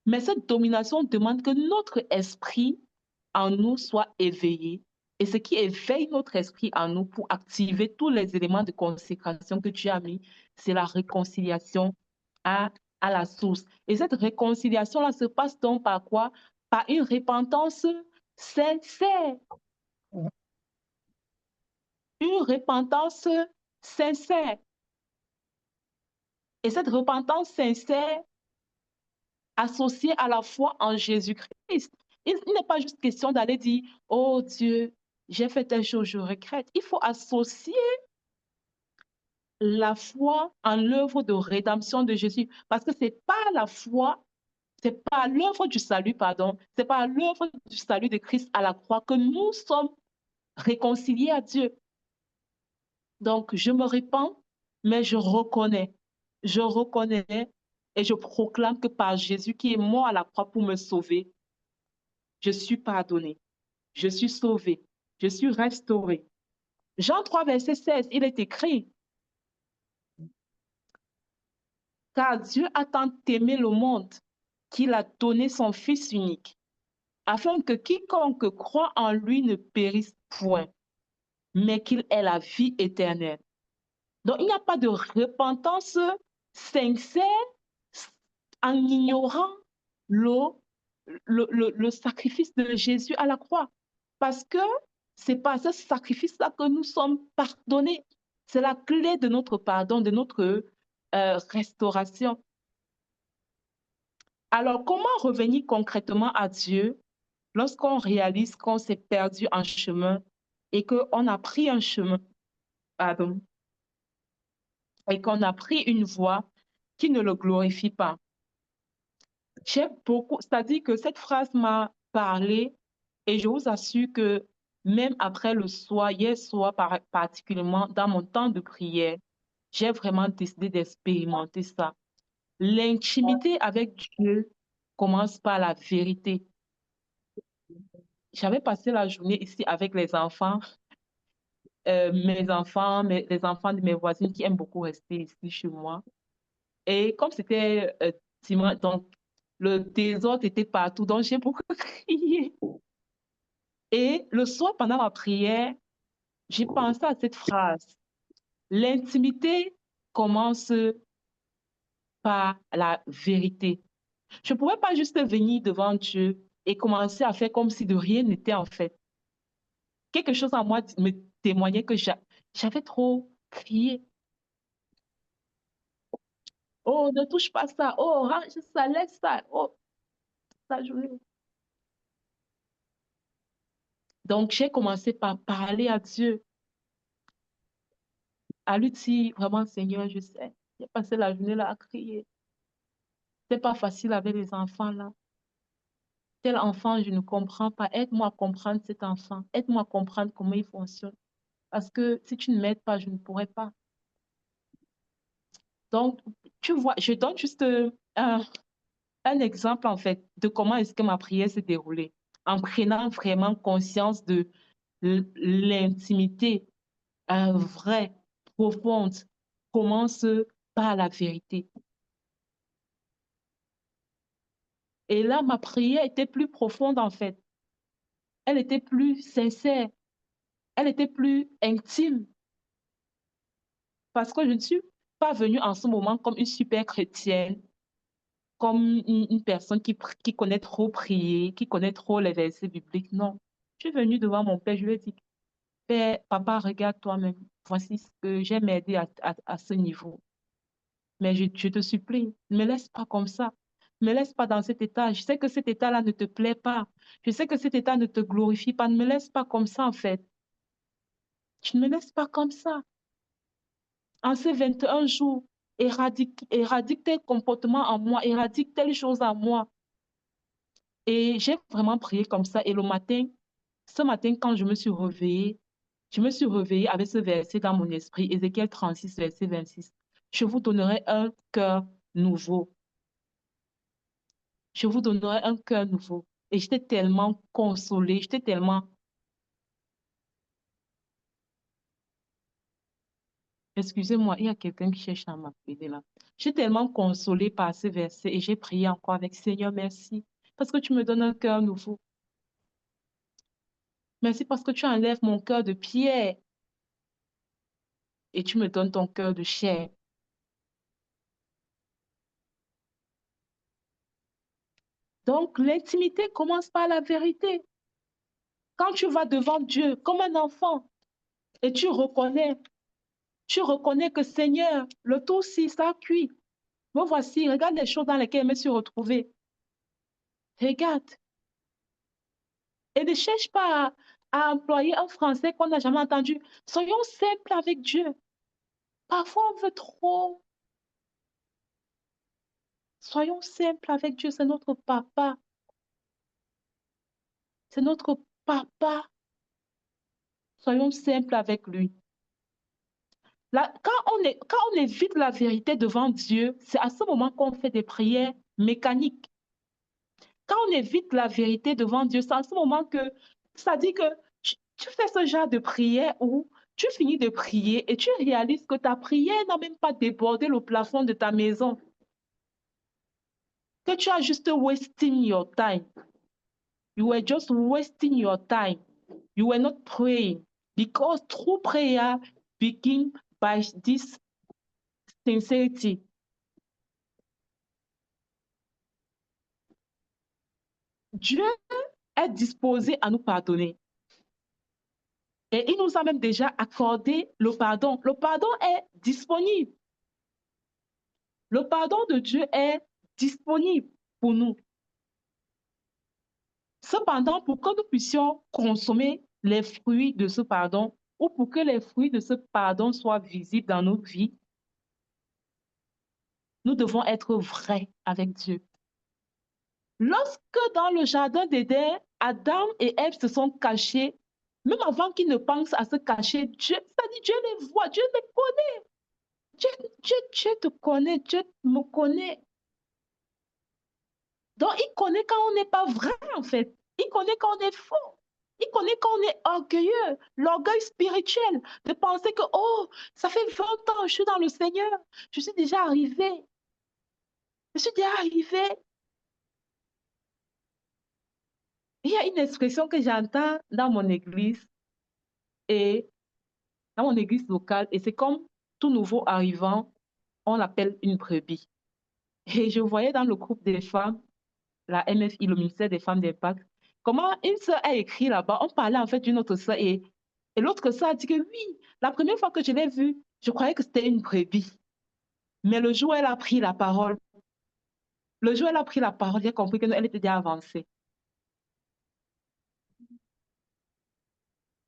mais cette domination demande que notre esprit en nous soit éveillé. Et ce qui éveille notre esprit en nous pour activer tous les éléments de consécration que tu as mis, c'est la réconciliation à, à la source. Et cette réconciliation-là se passe donc par quoi? Par une repentance sincère. Une repentance sincère. Et cette repentance sincère associée à la foi en Jésus-Christ. Il n'est pas juste question d'aller dire, oh Dieu, j'ai fait telle chose, je regrette. Il faut associer la foi en l'œuvre de rédemption de Jésus. Parce que c'est pas la foi, c'est pas l'œuvre du salut, pardon, c'est pas l'œuvre du salut de Christ à la croix que nous sommes réconciliés à Dieu. Donc, je me répands, mais je reconnais et je proclame que par Jésus qui est mort à la croix pour me sauver, je suis pardonné, je suis sauvé, je suis restauré. Jean 3, verset 16, il est écrit, car Dieu a tant aimé le monde qu'il a donné son Fils unique, afin que quiconque croit en lui ne périsse point, mais qu'il ait la vie éternelle. Donc, il n'y a pas de repentance sincère en ignorant le sacrifice de Jésus à la croix. Parce que c'est par ce sacrifice-là que nous sommes pardonnés. C'est la clé de notre pardon, de notre restauration. Alors, comment revenir concrètement à Dieu lorsqu'on réalise qu'on s'est perdu en chemin et qu'on a pris un chemin, pardon, et qu'on a pris une voie qui ne le glorifie pas? J'ai beaucoup, c'est-à-dire que cette phrase m'a parlé et je vous assure que même après le soir, hier soir particulièrement, dans mon temps de prière, j'ai vraiment décidé d'expérimenter ça. L'intimité avec Dieu commence par la vérité. J'avais passé la journée ici avec les enfants, mes enfants, les enfants de mes voisines qui aiment beaucoup rester ici chez moi. Et comme c'était dimanche, donc le désordre était partout, donc j'ai beaucoup crié. Et le soir, pendant ma prière, j'ai pensé à cette phrase. L'intimité commence par la vérité. Je ne pouvais pas juste venir devant Dieu et commencer à faire comme si de rien n'était en fait. Quelque chose en moi me témoignait que j'avais trop crié. Oh, ne touche pas ça. Oh, range ça, laisse ça. Oh, ça journée. Donc, j'ai commencé par parler à Dieu, à lui dire vraiment, Seigneur, je sais, j'ai passé la journée là à crier. C'est pas facile avec les enfants là. Tel enfant, je ne comprends pas. Aide-moi à comprendre cet enfant. Aide-moi à comprendre comment il fonctionne. Parce que si tu ne m'aides pas, je ne pourrai pas. Donc, tu vois, je donne juste un exemple en fait de comment est-ce que ma prière s'est déroulée. En prenant vraiment conscience de l'intimité vraie, profonde, commence par la vérité. Et là, ma prière était plus profonde en fait. Elle était plus sincère. Elle était plus intime. Parce que je ne suis pas venue en ce moment comme une super chrétienne, comme une personne qui connaît trop prier, qui connaît trop les versets bibliques. Non. Je suis venue devant mon père, je lui ai dit, Père, papa, regarde toi-même. Voici ce que j'ai m'aider à ce niveau. Mais je te supplie, ne me laisse pas comme ça. Ne me laisse pas dans cet état. Je sais que cet état-là ne te plaît pas. Je sais que cet état ne te glorifie pas. Ne me laisse pas comme ça, en fait. Tu ne me laisses pas comme ça. En ces 21 jours, éradique tel comportement en moi, éradique telle chose en moi. Et j'ai vraiment prié comme ça. Et ce matin, quand je me suis réveillée avec ce verset dans mon esprit, Ézéchiel 36, verset 26. Je vous donnerai un cœur nouveau. Je vous donnerai un cœur nouveau. Et j'étais tellement consolée, j'étais tellement... Excusez-moi, il y a quelqu'un qui cherche à m'appeler là. J'étais tellement consolée par ce verset et j'ai prié encore avec Seigneur, merci, parce que tu me donnes un cœur nouveau. Merci parce que tu enlèves mon cœur de pierre et tu me donnes ton cœur de chair. Donc, l'intimité commence par la vérité. Quand tu vas devant Dieu comme un enfant et tu reconnais que Seigneur, le tout si ça cuit. Me voici, regarde les choses dans lesquelles je me suis retrouvée. Regarde. Et ne cherche pas à employer un français qu'on n'a jamais entendu. Soyons simples avec Dieu. Parfois, on veut trop. Soyons simples avec Dieu. C'est notre papa. C'est notre papa. Soyons simples avec lui. Là, quand on évite la vérité devant Dieu, c'est à ce moment qu'on fait des prières mécaniques. Quand on évite la vérité devant Dieu, c'est à ce moment que ça dit que tu fais ce genre de prière où tu finis de prier et tu réalises que ta prière n'a même pas débordé le plafond de ta maison. Que tu as juste wasting your time. You were just wasting your time. You were not praying. Because true prayer begins by this sincerity. Dieu est disposé à nous pardonner. Et il nous a même déjà accordé le pardon. Le pardon est disponible. Le pardon de Dieu est disponible pour nous. Cependant, pour que nous puissions consommer les fruits de ce pardon ou pour que les fruits de ce pardon soient visibles dans nos vies, nous devons être vrais avec Dieu. Lorsque dans le jardin d'Éden, Adam et Ève se sont cachés, même avant qu'ils ne pensent à se cacher, Dieu les voit, Dieu les connaît. Dieu te connaît, Dieu me connaît. Donc, il connaît quand on n'est pas vrai, en fait. Il connaît quand on est faux. Il connaît quand on est orgueilleux, l'orgueil spirituel, de penser que, oh, ça fait 20 ans, je suis dans le Seigneur, je suis déjà arrivé. Je suis déjà arrivé. Il y a une expression que j'entends dans mon église locale, et c'est comme tout nouveau arrivant, on l'appelle une brebis. Et je voyais dans le groupe des femmes, la MFI, le ministère des femmes d'impact, comment une sœur a écrit là-bas, on parlait en fait d'une autre sœur et l'autre sœur a dit que oui, la première fois que je l'ai vue, je croyais que c'était une brebis. Mais le jour où elle a pris la parole, j'ai compris qu'elle était déjà avancée.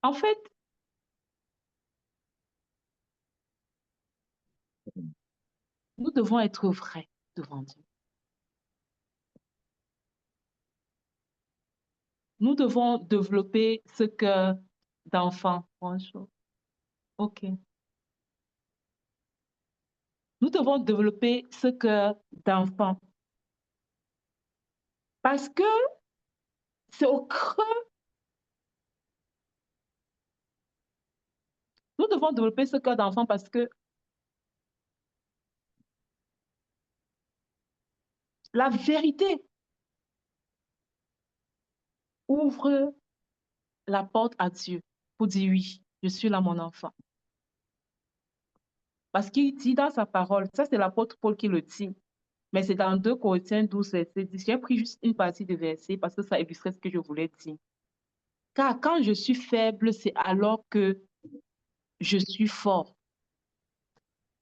En fait, nous devons être vrais devant Dieu. Nous devons développer ce cœur d'enfant. Bonjour. OK. Nous devons développer ce cœur d'enfant. Parce que c'est au creux. Nous devons développer ce cœur d'enfant parce que la vérité ouvre la porte à Dieu pour dire oui, je suis là, mon enfant. Parce qu'il dit dans sa parole, ça c'est l'apôtre Paul qui le dit, mais c'est dans 2 Corinthiens 12, verset 10. J'ai pris juste une partie de verset parce que ça illustrait ce que je voulais dire. Car quand je suis faible, c'est alors que je suis fort.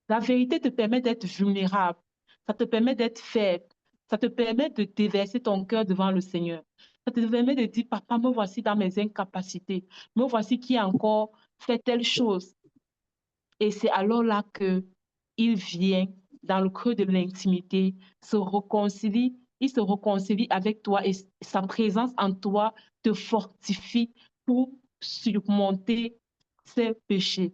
La vérité te permet d'être vulnérable, ça te permet d'être faible, ça te permet de déverser ton cœur devant le Seigneur. Ça te permet de dire, papa, me voici dans mes incapacités, me voici qui a encore fait telle chose. Et c'est alors là qu'il vient dans le creux de l'intimité, il se réconcilie avec toi et sa présence en toi te fortifie pour surmonter ses péchés.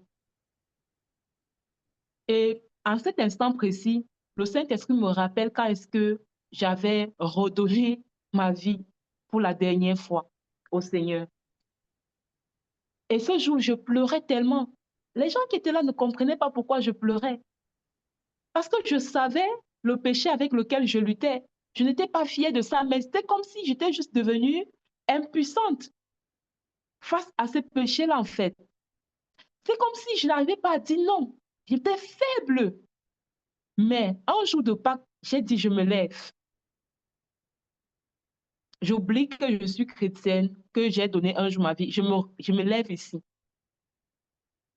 Et en cet instant précis, le Saint-Esprit me rappelle quand est-ce que j'avais redonné ma vie pour la dernière fois au Seigneur. Et ce jour, je pleurais tellement. Les gens qui étaient là ne comprenaient pas pourquoi je pleurais. Parce que je savais le péché avec lequel je luttais. Je n'étais pas fière de ça, mais c'était comme si j'étais juste devenue impuissante face à ce péché-là, en fait. C'est comme si je n'arrivais pas à dire non. J'étais faible. Mais un jour de Pâques, j'ai dit, je me lève. J'oublie que je suis chrétienne, que j'ai donné un jour ma vie. Je me lève ici.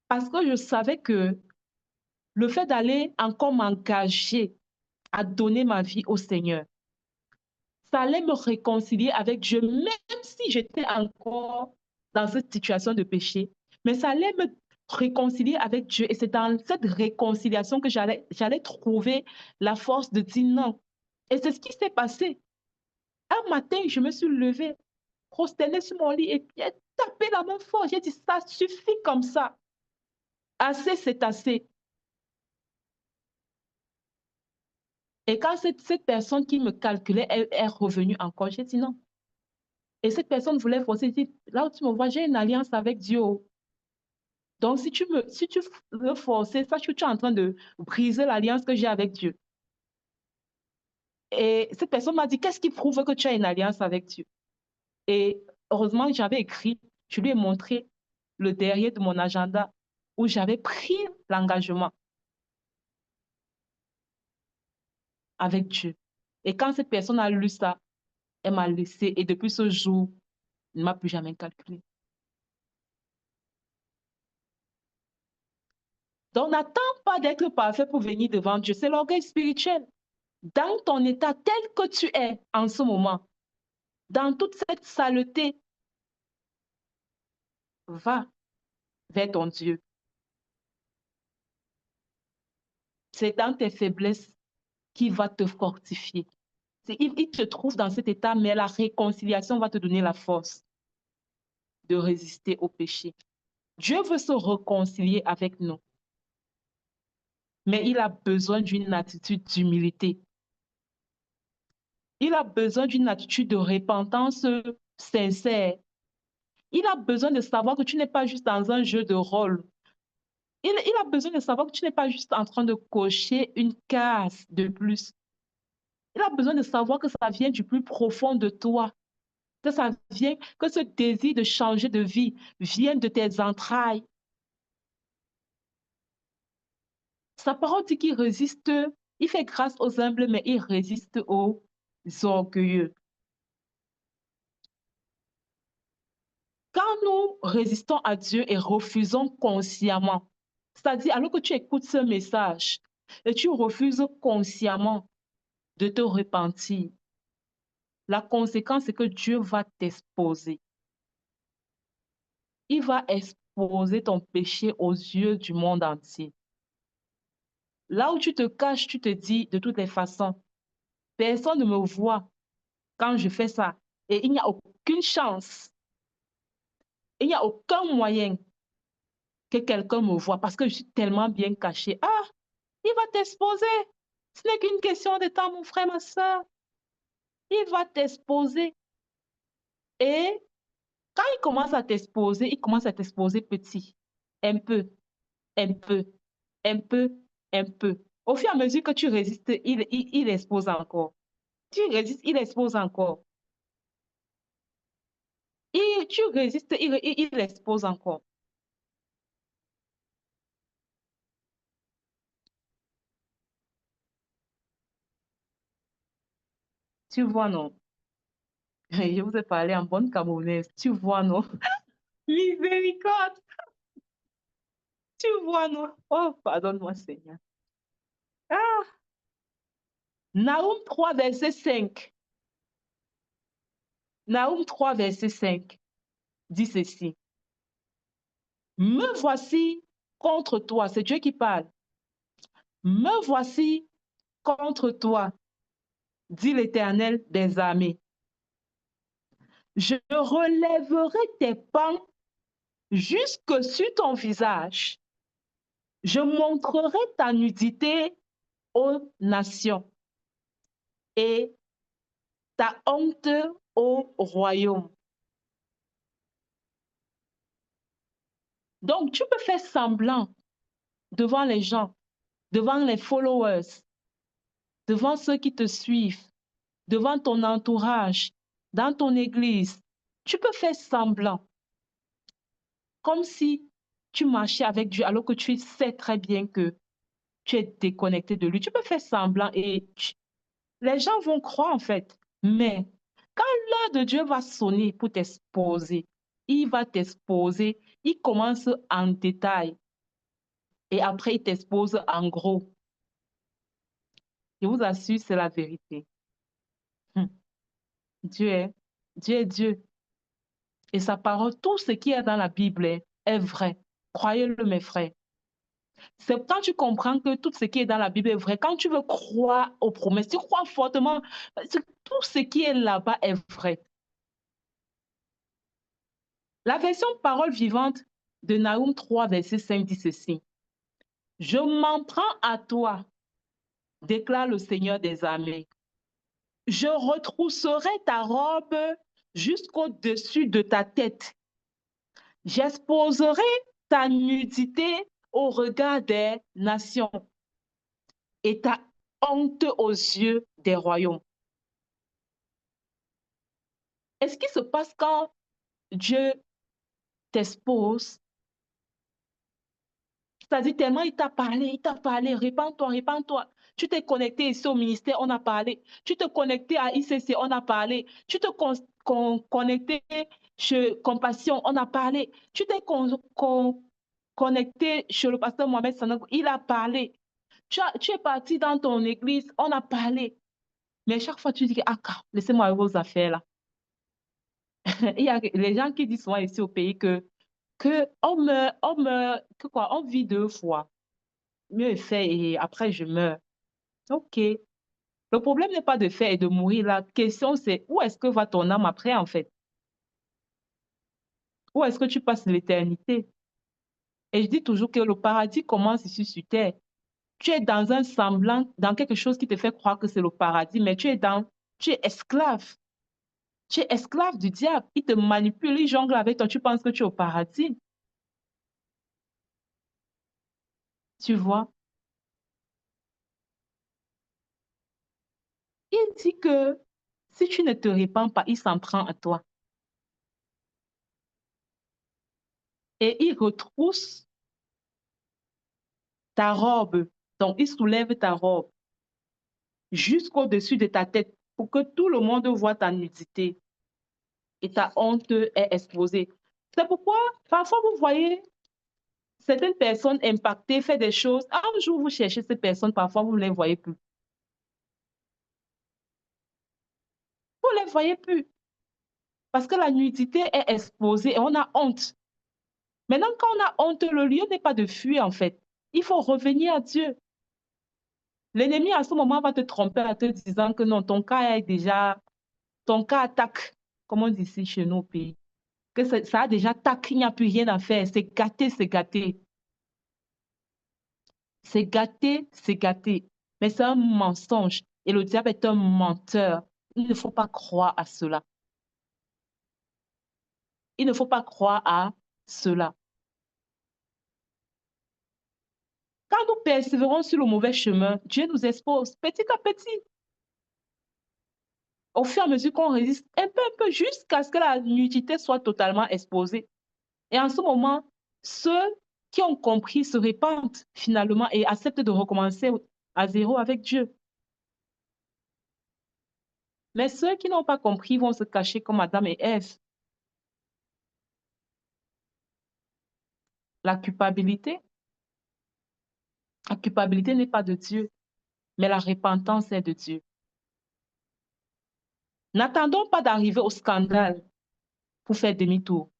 Parce que je savais que le fait d'aller encore m'engager à donner ma vie au Seigneur, ça allait me réconcilier avec Dieu, même si j'étais encore dans cette situation de péché. Mais ça allait me réconcilier avec Dieu. Et c'est dans cette réconciliation que j'allais trouver la force de dire non. Et c'est ce qui s'est passé. Un matin, je me suis levée, prosternée sur mon lit et j'ai tapé la main fort. J'ai dit, ça suffit comme ça. Assez, c'est assez. Et quand cette personne qui me calculait est revenue encore, j'ai dit non. Et cette personne voulait forcer, dit, là où tu me vois, j'ai une alliance avec Dieu. Donc, si tu veux forcer, sache que tu es en train de briser l'alliance que j'ai avec Dieu. Et cette personne m'a dit, qu'est-ce qui prouve que tu as une alliance avec Dieu? Et heureusement, j'avais écrit, je lui ai montré le derrière de mon agenda où j'avais pris l'engagement avec Dieu. Et quand cette personne a lu ça, elle m'a laissé. Et depuis ce jour, il ne m'a plus jamais calculé. Donc, n'attends pas d'être parfait pour venir devant Dieu. C'est l'orgueil spirituel. Dans ton état tel que tu es en ce moment, dans toute cette saleté, va vers ton Dieu. C'est dans tes faiblesses qu'il va te fortifier. Il te trouve dans cet état, mais la réconciliation va te donner la force de résister au péché. Dieu veut se réconcilier avec nous, mais il a besoin d'une attitude d'humilité. Il a besoin d'une attitude de repentance sincère. Il a besoin de savoir que tu n'es pas juste dans un jeu de rôle. Il a besoin de savoir que tu n'es pas juste en train de cocher une case de plus. Il a besoin de savoir que ça vient du plus profond de toi, que ça vient, que ce désir de changer de vie vient de tes entrailles. Sa parole dit qu'il résiste, il fait grâce aux humbles, mais il résiste aux orgueilleux. Quand nous résistons à Dieu et refusons consciemment, c'est-à-dire alors que tu écoutes ce message et tu refuses consciemment de te repentir, la conséquence, c'est que Dieu va t'exposer. Il va exposer ton péché aux yeux du monde entier. Là où tu te caches, tu te dis de toutes les façons, personne ne me voit quand je fais ça. Et il n'y a aucune chance, il n'y a aucun moyen que quelqu'un me voie parce que je suis tellement bien cachée. Ah, il va t'exposer. Ce n'est qu'une question de temps, mon frère, ma soeur. Il va t'exposer. Et quand il commence à t'exposer, il commence à t'exposer petit. Un peu, un peu, un peu, un peu. Au fur et à mesure que tu résistes, il expose encore. Tu résistes, il expose encore. Tu résistes, il expose encore. Tu vois, non? Je vous ai parlé en bonne camerounaise. Tu vois, non? Miséricorde. Tu vois, non? Oh, pardonne-moi, Seigneur. Ah, Nahum 3, verset 5. Nahum 3, verset 5 dit ceci. Me voici contre toi. C'est Dieu qui parle. Me voici contre toi, dit l'Éternel des armées. Je relèverai tes pans jusque sur ton visage. Je montrerai ta nudité aux nations et ta honte au royaume. Donc, tu peux faire semblant devant les gens, devant les followers, devant ceux qui te suivent, devant ton entourage, dans ton église. Tu peux faire semblant, comme si tu marchais avec Dieu alors que tu sais très bien que tu es déconnecté de lui. Tu peux faire semblant et les gens vont croire en fait. Mais quand l'heure de Dieu va sonner pour t'exposer, il va t'exposer, il commence en détail et après il t'expose en gros. Je vous assure, c'est la vérité. Hum. Dieu est, Dieu est Dieu. Et sa parole, tout ce qui est dans la Bible est vrai. Croyez-le, mes frères. C'est quand tu comprends que tout ce qui est dans la Bible est vrai, quand tu veux croire aux promesses, tu crois fortement, tout ce qui est là-bas est vrai. La version parole vivante de Nahum 3, verset 5 dit ceci. Je m'en prends à toi, déclare le Seigneur des armées. Je retrousserai ta robe jusqu'au-dessus de ta tête. J'exposerai ta nudité au regard des nations et ta honte aux yeux des royaumes. Et ce qui se passe quand Dieu t'expose, c'est-à-dire tellement il t'a parlé, répands-toi, répands-toi. Tu t'es connecté ici au ministère, on a parlé. Tu t'es connecté à ICC, on a parlé. Tu t'es connecté chez Compassion, on a parlé. Tu t'es connecté chez le pasteur Mohamed Sanogo, il a parlé. Tu es parti dans ton église, on a parlé. Mais chaque fois, tu dis, ah, laissez-moi vos affaires là. Il y a les gens qui disent souvent ici au pays que on vit 2 fois. Mieux est fait et après je meurs. OK. Le problème n'est pas de faire et de mourir. La question, c'est où est-ce que va ton âme après, en fait? Où est-ce que tu passes l'éternité? Et je dis toujours que le paradis commence ici sur terre. Tu es dans un semblant, dans quelque chose qui te fait croire que c'est le paradis, mais tu es esclave. Tu es esclave du diable. Il te manipule, il jongle avec toi. Tu penses que tu es au paradis. Tu vois? Il dit que si tu ne te répands pas, il s'en prend à toi. Et il retrousse ta robe. Donc, il soulève ta robe jusqu'au-dessus de ta tête pour que tout le monde voit ta nudité et ta honte est exposée. C'est pourquoi, parfois, vous voyez certaines personnes impactées faire des choses. Un jour, vous cherchez ces personnes, parfois, vous ne les voyez plus. Vous ne les voyez plus parce que la nudité est exposée et on a honte. Maintenant, quand on a honte, le lieu n'est pas de fuir, en fait. Il faut revenir à Dieu. L'ennemi, à ce moment, va te tromper en te disant que non, ton cas est déjà, ton cas attaque, comme on dit ici chez nous au pays. Que ça a déjà tac, il n'y a plus rien à faire. C'est gâté, c'est gâté. C'est gâté, c'est gâté. Mais c'est un mensonge. Et le diable est un menteur. Il ne faut pas croire à cela. Il ne faut pas croire à cela. Quand nous persévérons sur le mauvais chemin, Dieu nous expose petit à petit. Au fur et à mesure qu'on résiste un peu, jusqu'à ce que la nudité soit totalement exposée. Et en ce moment, ceux qui ont compris se répandent finalement et acceptent de recommencer à zéro avec Dieu. Mais ceux qui n'ont pas compris vont se cacher comme Adam et Ève. La culpabilité n'est pas de Dieu, mais la repentance est de Dieu. N'attendons pas d'arriver au scandale pour faire demi-tour.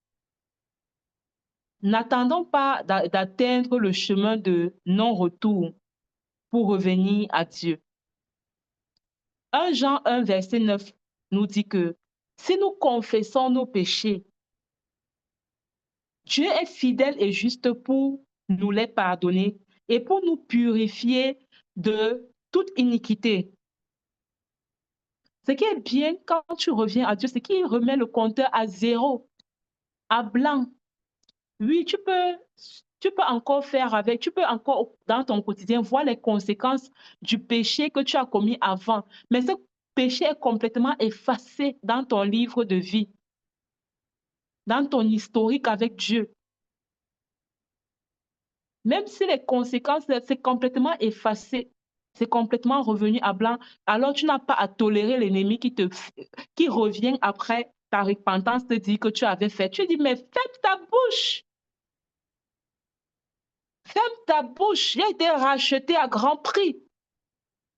N'attendons pas d'atteindre le chemin de non-retour pour revenir à Dieu. 1 Jean 1, verset 9 nous dit que si nous confessons nos péchés, Dieu est fidèle et juste pour nous les pardonner et pour nous purifier de toute iniquité. Ce qui est bien quand tu reviens à Dieu, c'est qu'il remet le compteur à zéro, à blanc. Oui, tu peux encore faire avec, tu peux encore dans ton quotidien voir les conséquences du péché que tu as commis avant. Mais ce péché est complètement effacé dans ton livre de vie, dans ton historique avec Dieu. Même si les conséquences, c'est complètement effacé, c'est complètement revenu à blanc, alors tu n'as pas à tolérer l'ennemi qui revient après ta repentance te dit que tu avais fait. Tu dis, mais ferme ta bouche. Ferme ta bouche. J'ai été racheté à grand prix.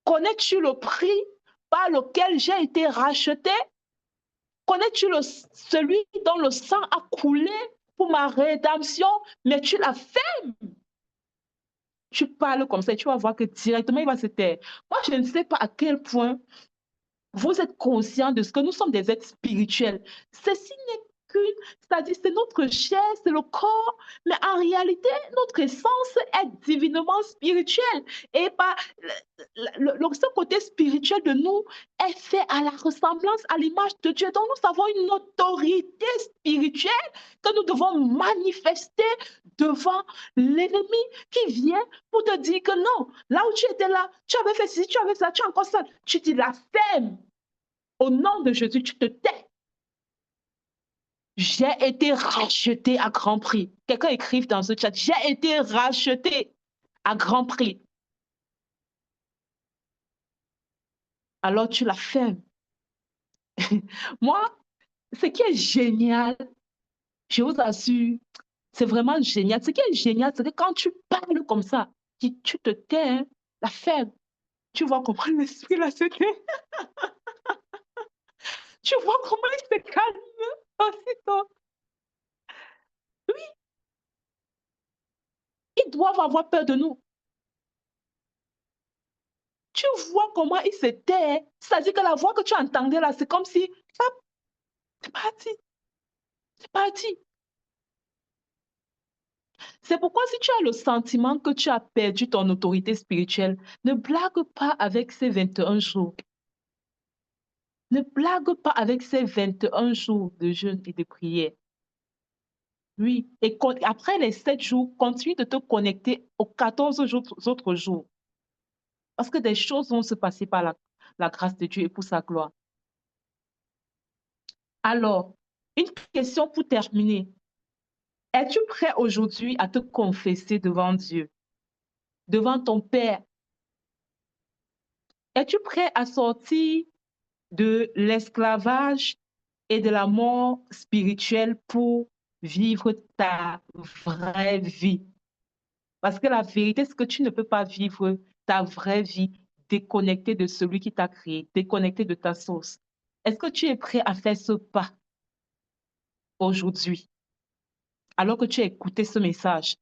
Connais-tu le prix par lequel j'ai été racheté? Connais-tu celui dont le sang a coulé pour ma rédemption? Mais tu l'as fait. Tu parles comme ça et tu vas voir que directement il va se taire. Moi, je ne sais pas à quel point vous êtes conscient de ce que nous sommes des êtres spirituels. Ceci n'est qu'une, c'est-à-dire c'est notre chair, c'est le corps, mais en réalité, notre essence est divinement spirituelle. Et par ce côté spirituel de nous est fait à la ressemblance, à l'image de Dieu. Donc nous avons une autorité spirituelle que nous devons manifester devant l'ennemi qui vient pour te dire que non, là où tu étais là, tu avais fait ceci, tu avais fait ça, tu es encore ça. Tu dis la ferme. Au nom de Jésus, tu te tais. J'ai été racheté à grand prix. Quelqu'un écrive dans ce chat, j'ai été racheté à grand prix. Alors tu la fermes. Moi, ce qui est génial, je vous assure, c'est vraiment génial. Ce qui est génial, c'est que quand tu parles comme ça, tu te tais, hein, la ferme. Tu vois comment l'esprit là se tait. Tu vois comment il se calme aussitôt. Oui, ils doivent avoir peur de nous. Tu vois comment il se tait. C'est-à-dire que la voix que tu entendais là, c'est comme si, c'est parti, c'est parti. C'est pourquoi si tu as le sentiment que tu as perdu ton autorité spirituelle, ne blague pas avec ces 21 jours. Ne blague pas avec ces 21 jours de jeûne et de prière. Oui, et après les 7 jours, continue de te connecter aux 14 autres jours. Parce que des choses vont se passer par la grâce de Dieu et pour sa gloire. Alors, une question pour terminer. Es-tu prêt aujourd'hui à te confesser devant Dieu, devant ton Père? Es-tu prêt à sortir de l'esclavage et de la mort spirituelle pour vivre ta vraie vie? Parce que la vérité, c'est que tu ne peux pas vivre ta vraie vie déconnectée de celui qui t'a créé, déconnectée de ta source. Est-ce que tu es prêt à faire ce pas aujourd'hui, alors que tu as écouté ce message?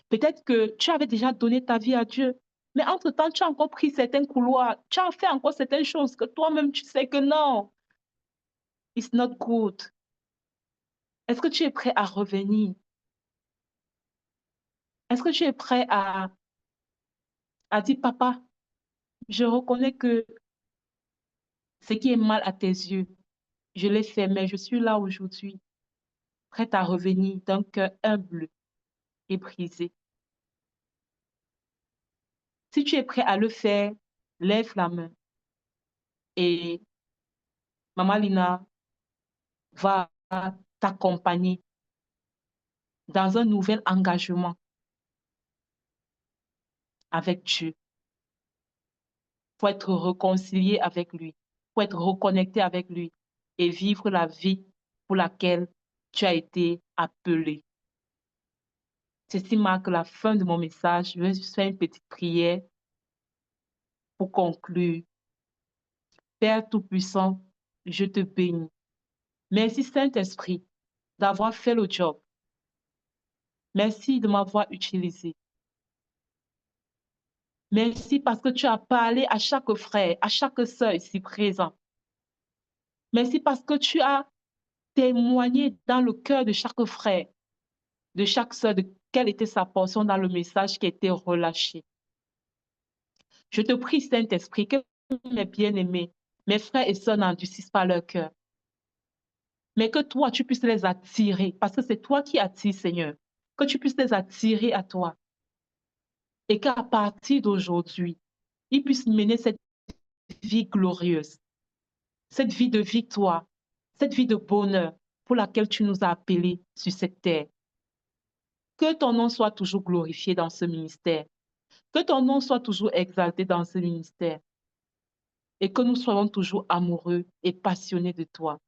Peut-être que tu avais déjà donné ta vie à Dieu, mais entre-temps, tu as encore pris certains couloirs, tu as fait encore certaines choses que toi-même, tu sais que non, it's not good. Est-ce que tu es prêt à revenir? Est-ce que tu es prêt à dire, papa, je reconnais que ce qui est mal à tes yeux, je l'ai fait, mais je suis là aujourd'hui, prête à revenir d'un cœur humble et brisé. Si tu es prêt à le faire, lève la main et Maman Lina va t'accompagner dans un nouvel engagement avec Dieu, pour être réconcilié avec lui, pour être reconnecté avec lui et vivre la vie pour laquelle tu as été appelé. Ceci marque la fin de mon message. Je vais juste faire une petite prière pour conclure. Père Tout-Puissant, je te bénis. Merci Saint-Esprit d'avoir fait le job. Merci de m'avoir utilisé. Merci parce que tu as parlé à chaque frère, à chaque sœur ici présent. Merci parce que tu as témoigné dans le cœur de chaque frère, de chaque sœur, de quelle était sa portion dans le message qui a été relâché. Je te prie, Saint-Esprit, que mes bien-aimés, mes frères et sœurs n'endurcissent pas leur cœur, mais que toi, tu puisses les attirer, parce que c'est toi qui attires, Seigneur, que tu puisses les attirer à toi et qu'à partir d'aujourd'hui, ils puissent mener cette vie glorieuse, cette vie de victoire, cette vie de bonheur pour laquelle tu nous as appelés sur cette terre. Que ton nom soit toujours glorifié dans ce ministère, que ton nom soit toujours exalté dans ce ministère et que nous soyons toujours amoureux et passionnés de toi.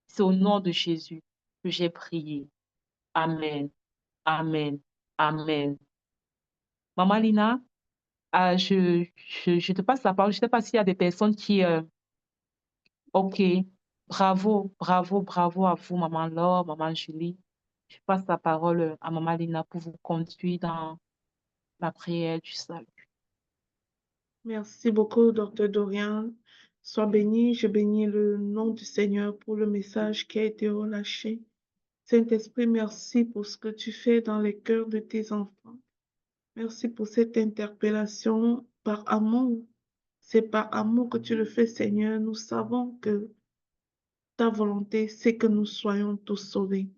C'est au nom de Jésus que j'ai prié. Amen, amen, amen. Maman Lina, je te passe la parole. Je ne sais pas s'il y a des personnes qui... OK, bravo, bravo, bravo à vous, Maman Laure, Maman Julie. Je passe la parole à Maman Lina pour vous conduire dans la prière du salut. Merci beaucoup, Docteur Dorian. Sois béni, je bénis le nom du Seigneur pour le message qui a été relâché. Saint-Esprit, merci pour ce que tu fais dans les cœurs de tes enfants. Merci pour cette interpellation par amour. C'est par amour que tu le fais, Seigneur. Nous savons que ta volonté, c'est que nous soyons tous sauvés.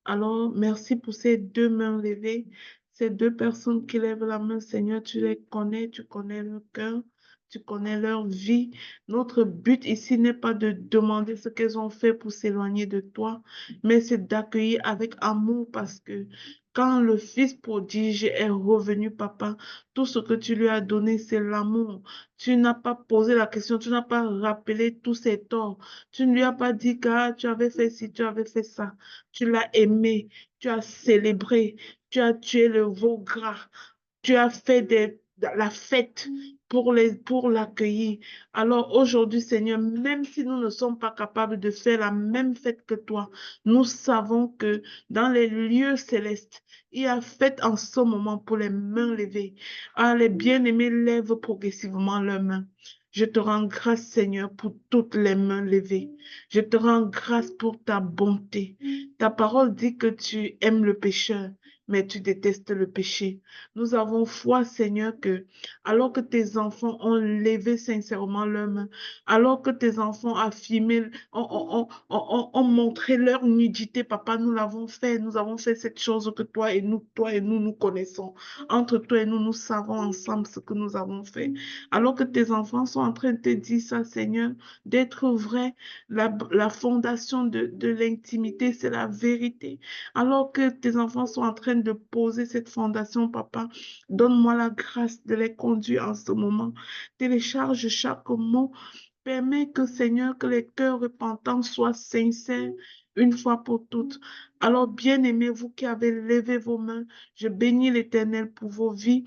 Alors, merci pour ces deux mains levées, ces deux personnes qui lèvent la main, Seigneur, tu les connais, tu connais leur cœur, tu connais leur vie. Notre but ici n'est pas de demander ce qu'elles ont fait pour s'éloigner de toi, mais c'est d'accueillir avec amour parce que quand le fils prodige est revenu, papa, tout ce que tu lui as donné, c'est l'amour. Tu n'as pas posé la question, tu n'as pas rappelé tous ses torts. Tu ne lui as pas dit que tu avais fait ci, tu avais fait ça. Tu l'as aimé, tu as célébré, tu as tué le veau gras, tu as fait la fête pour l'accueillir. Alors aujourd'hui, Seigneur, même si nous ne sommes pas capables de faire la même fête que toi, nous savons que dans les lieux célestes, il y a fête en ce moment pour les mains levées. Ah, les bien-aimés lèvent progressivement leurs mains. Je te rends grâce, Seigneur, pour toutes les mains levées. Je te rends grâce pour ta bonté. Ta parole dit que tu aimes le pécheur, mais tu détestes le péché. Nous avons foi, Seigneur, que alors que tes enfants ont levé sincèrement leurs mains, alors que tes enfants affirmé, ont montré leur nudité, papa, nous l'avons fait. Nous avons fait cette chose que toi et nous, nous connaissons. Entre toi et nous, nous savons ensemble ce que nous avons fait. Alors que tes enfants sont en train de te dire ça, Seigneur, d'être vrai, la fondation de l'intimité, c'est la vérité. Alors que tes enfants sont en train de poser cette fondation, papa, donne-moi la grâce de les conduire en ce moment. Télécharge chaque mot. Permets que, Seigneur, que les cœurs repentants soient sincères une fois pour toutes. Alors, bien-aimés, vous qui avez levé vos mains, je bénis l'Éternel pour vos vies.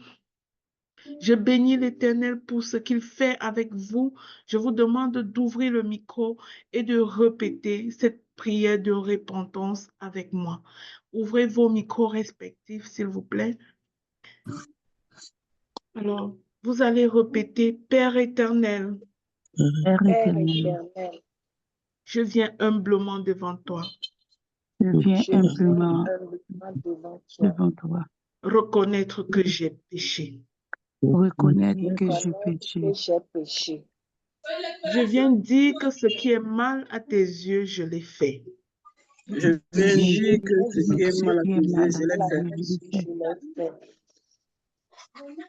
Je bénis l'Éternel pour ce qu'il fait avec vous. Je vous demande d'ouvrir le micro et de répéter cette prière de repentance avec moi. Ouvrez vos micros respectifs, s'il vous plaît. Alors, vous allez répéter, Père éternel, Père Père éternel, éternel, je viens humblement devant toi, je viens je viens humblement humblement devant toi, devant toi, reconnaître que j'ai péché. reconnaître que j'ai reconnaître péché. que j'ai péché. Je viens dire que ce qui est mal à tes yeux, je l'ai fait. Je Je vais viens dire dire que que ce ce qui est mal à qui tes est yeux, mal je à l'ai tes fait. yeux, je l'ai Je fait. l'ai fait.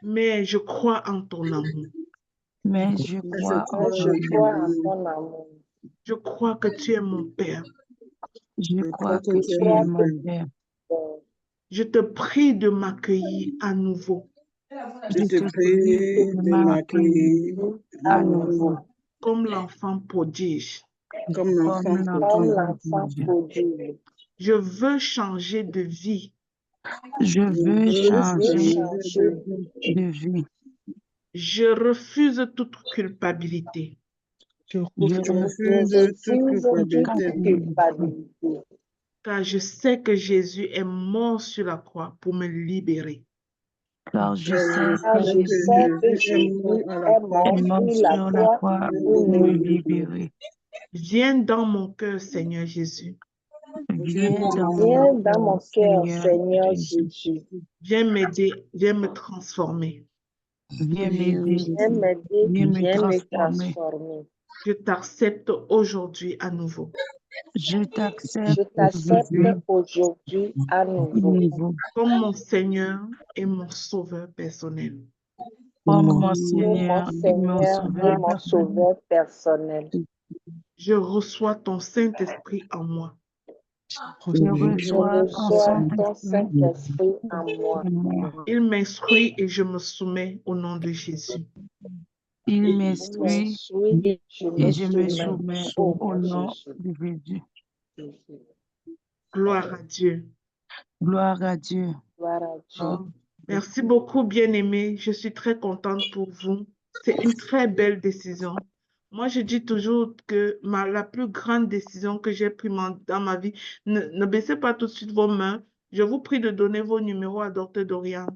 Mais je crois en ton amour. Mais je Mais je crois en crois Mais je ton en ton crois amour. en amour. ton amour. Je crois que tu es mon Père. Je Je crois crois que que Je tu es tu es crois mon que mon Père. Père. Je te prie de m'accueillir à nouveau Je Je te te prie prie de de m'accueillir m'accueillir à à à nouveau, nouveau, nouveau, comme l'enfant prodige. comme comme l'enfant comme l'enfant prodigue. l'enfant prodigue. prodigue. Je veux changer de vie. Je Je veux veux Je veux changer changer changer de de vie. de vie. vie. Je refuse toute culpabilité. Je Je Je refuse toute refuse toute culpabilité, refuse culpabilité, Car je sais que Jésus est mort sur la croix pour me libérer. car je sais Car je sais que Jésus Jésus est mort à la est croix. est mort mort sur la sur la croix croix pour pour me me libérer. Viens dans mon cœur, Seigneur Jésus. Viens dans Viens mon dans mon cœur, cœur, Seigneur Seigneur Jésus. Jésus. Viens m'aider, viens me transformer. Viens m'aider, Viens m'aider, viens me viens me transformer. transformer. Je t'accepte aujourd'hui à nouveau. Je Je t'accepte t'accepte aujourd'hui aujourd'hui à à nouveau nouveau Comme mon Seigneur et mon Sauveur personnel. comme mon comme mon Seigneur et mon Seigneur et Sauveur mon personnel. Sauveur personnel. Je reçois ton Saint-Esprit en moi. Je Je reçois ton reçois ton Saint-Esprit Saint-Esprit en moi. en moi. Il m'instruit et je me soumets au nom de Jésus. Il Il m'instruit m'instruit, je et me je me soumets soumets au au nom de nom Jésus. de Jésus. Gloire à Dieu. Gloire à Dieu. Gloire à Dieu. Merci beaucoup, bien-aimés. Je suis très contente pour vous. C'est une très belle décision. Moi, je dis toujours que la plus grande décision que j'ai prise dans ma vie, ne baissez pas tout de suite vos mains. Je vous prie de donner vos numéros à Dr. Dorian.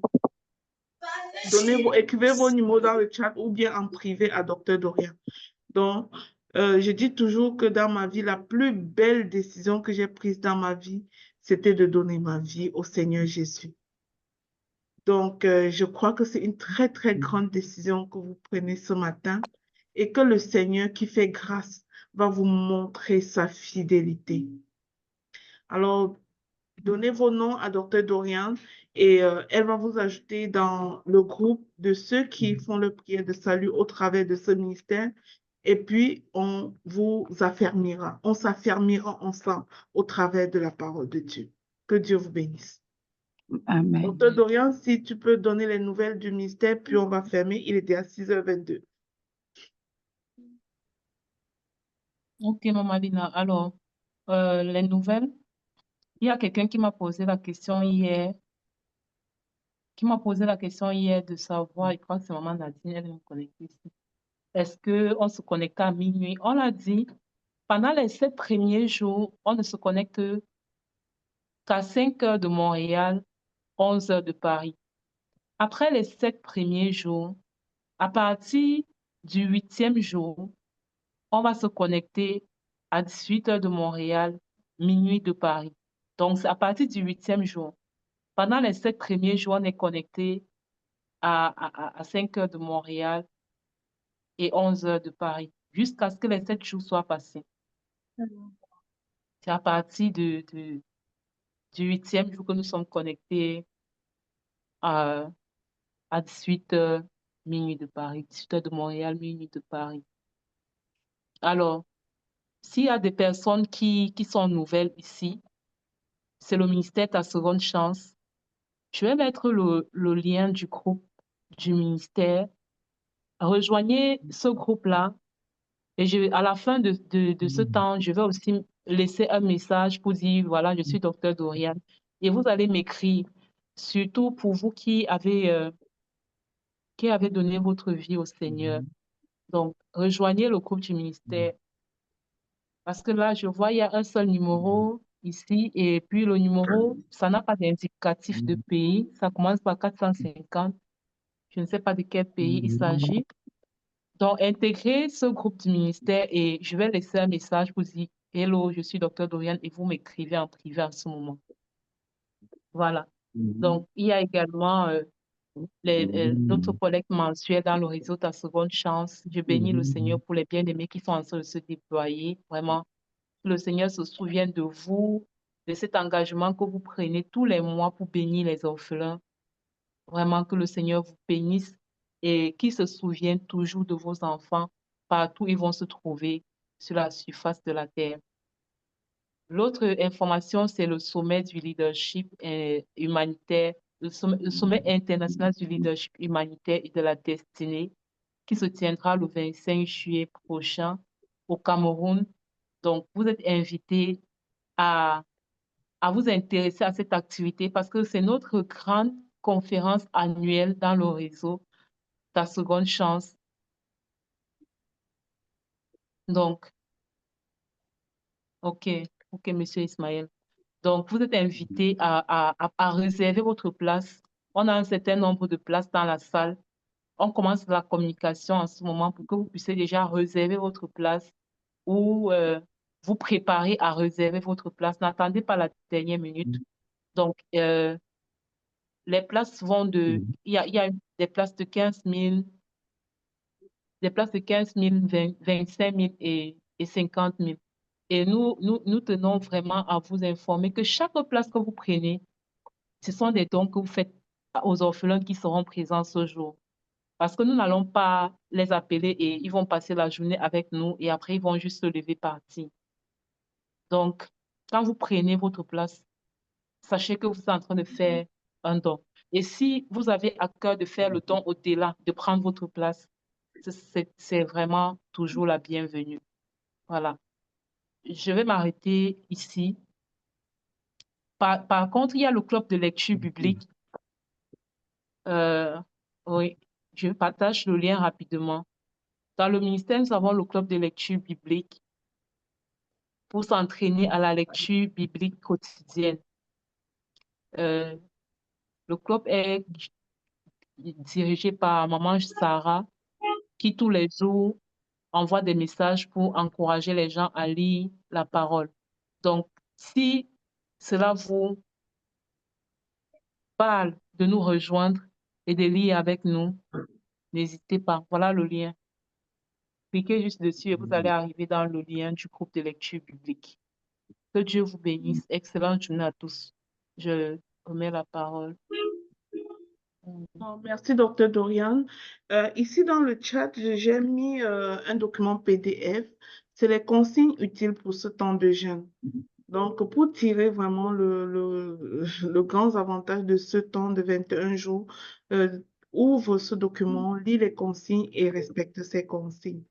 Écrivez vos numéros dans le chat ou bien en privé à Dr. Dorian. Donc, je dis toujours que dans ma vie, la plus belle décision que j'ai prise dans ma vie, c'était de donner ma vie au Seigneur Jésus. Donc, je crois que c'est une très, très grande décision que vous prenez ce matin et que le Seigneur qui fait grâce va vous montrer sa fidélité. Alors, donnez vos noms à Dr. Dorian et elle va vous ajouter dans le groupe de ceux qui font le prière de salut au travers de ce ministère. Et puis, on vous affermira. On s'affermira ensemble au travers de la parole de Dieu. Que Dieu vous bénisse. Amen. Dr. Dorian, si tu peux donner les nouvelles du ministère, puis on va fermer. Il était à 6h22. Ok, Maman Lina. Alors, les nouvelles. Il y a quelqu'un qui m'a posé la question hier, de savoir, je crois que c'est Maman Nadine, elle est connectée ici. Est-ce qu'on se connecte à minuit? On l'a dit, pendant les 7 premiers jours, on ne se connecte qu'à 5 heures de Montréal, 11 heures de Paris. Après les 7 premiers jours, à partir du 8e jour, on va se connecter à 18 heures de Montréal, minuit de Paris. Donc, c'est à partir du 8e jour. Pendant les 7 premiers jours, on est connecté à 5 heures de Montréal et 11 heures de Paris, jusqu'à ce que les 7 jours soient passés. C'est à partir du 8e jour que nous sommes connectés à 18 heures, minuit de Paris, 18 heures de Montréal, minuit de Paris. Alors, s'il y a des personnes qui sont nouvelles ici, c'est le ministère Ta Seconde Chance. Je vais mettre le lien du groupe du ministère. Rejoignez ce groupe-là et à la fin de ce temps, je vais aussi laisser un message pour dire, voilà, je suis Dr. Dorian. Et vous allez m'écrire, surtout pour vous qui avez donné votre vie au Seigneur. Donc, rejoignez le groupe du ministère. Parce que là, je vois, il y a un seul numéro ici, et puis le numéro, ça n'a pas d'indicatif de pays. Ça commence par 450. Je ne sais pas de quel pays il s'agit. Donc, intégrez ce groupe du ministère et je vais laisser un message pour dire Hello, je suis Dr. Dorian et vous m'écrivez en privé en ce moment. Voilà. Donc, il y a également notre collecte mensuelle dans le réseau Ta Seconde Chance. Je bénis le Seigneur pour les bien-aimés qui sont en train de se déployer. Vraiment, que le Seigneur se souvienne de vous, de cet engagement que vous prenez tous les mois pour bénir les orphelins. Vraiment que le Seigneur vous bénisse et qu'il se souvienne toujours de vos enfants partout où ils vont se trouver sur la surface de la terre. L'autre information, c'est le sommet du leadership humanitaire, le sommet international du leadership humanitaire et de la destinée qui se tiendra le 25 juillet prochain au Cameroun. Donc, vous êtes invités à vous intéresser à cette activité parce que c'est notre grande conférence annuelle dans le réseau Ta Seconde Chance. Donc, OK, Monsieur Ismaël. Donc, vous êtes invité à réserver votre place On a un certain nombre de places dans la salle. On commence la communication en ce moment pour que vous puissiez déjà réserver votre place ou vous préparer à réserver votre place. N'attendez pas la dernière minute. Donc, les places vont de... Il y a des places de 15 000, des places de 15 000, 25 000 et 50 000. Et nous tenons vraiment à vous informer que chaque place que vous prenez, ce sont des dons que vous faites aux orphelins qui seront présents ce jour. Parce que nous n'allons pas les appeler et ils vont passer la journée avec nous et après ils vont juste se lever partir. Donc, quand vous prenez votre place, sachez que vous êtes en train de faire un don. Et si vous avez à cœur de faire le don au-delà, de prendre votre place, c'est vraiment toujours la bienvenue. Voilà. Je vais m'arrêter ici. Par contre, il y a le club de lecture biblique. Oui, je partage le lien rapidement. Dans le ministère, nous avons le club de lecture biblique pour s'entraîner à la lecture biblique quotidienne. Le club est dirigé par Maman Sarah, qui tous les jours envoie des messages pour encourager les gens à lire la parole. Donc, si cela vous parle de nous rejoindre et de lire avec nous, n'hésitez pas. Voilà le lien. Cliquez juste dessus et vous allez arriver dans le lien du groupe de lecture biblique. Que Dieu vous bénisse. Excellente journée à tous. Je remets la parole. Merci, Dr. Dorian. Ici dans le chat, j'ai mis un document PDF. C'est les consignes utiles pour ce temps de jeûne. Donc, pour tirer vraiment le grand avantage de ce temps de 21 jours, ouvre ce document, lis les consignes et respecte ces consignes,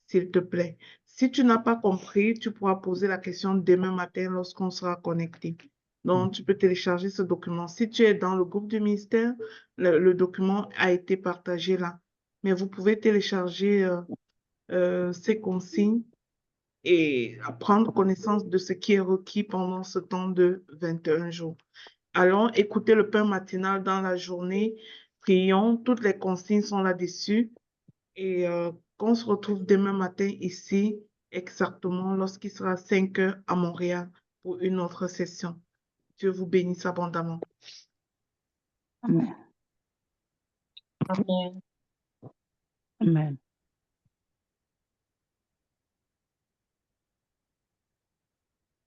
s'il te plaît. Si tu n'as pas compris, tu pourras poser la question demain matin lorsqu'on sera connecté. Donc, tu peux télécharger ce document. Si tu es dans le groupe du ministère, le document a été partagé là. Mais vous pouvez télécharger ces consignes et prendre connaissance de ce qui est requis pendant ce temps de 21 jours. Allons écouter le pain matinal dans la journée. Prions, toutes les consignes sont là-dessus. Et qu'on se retrouve demain matin ici, exactement lorsqu'il sera 5 heures à Montréal pour une autre session. Dieu vous bénisse abondamment. Amen. Amen. Amen.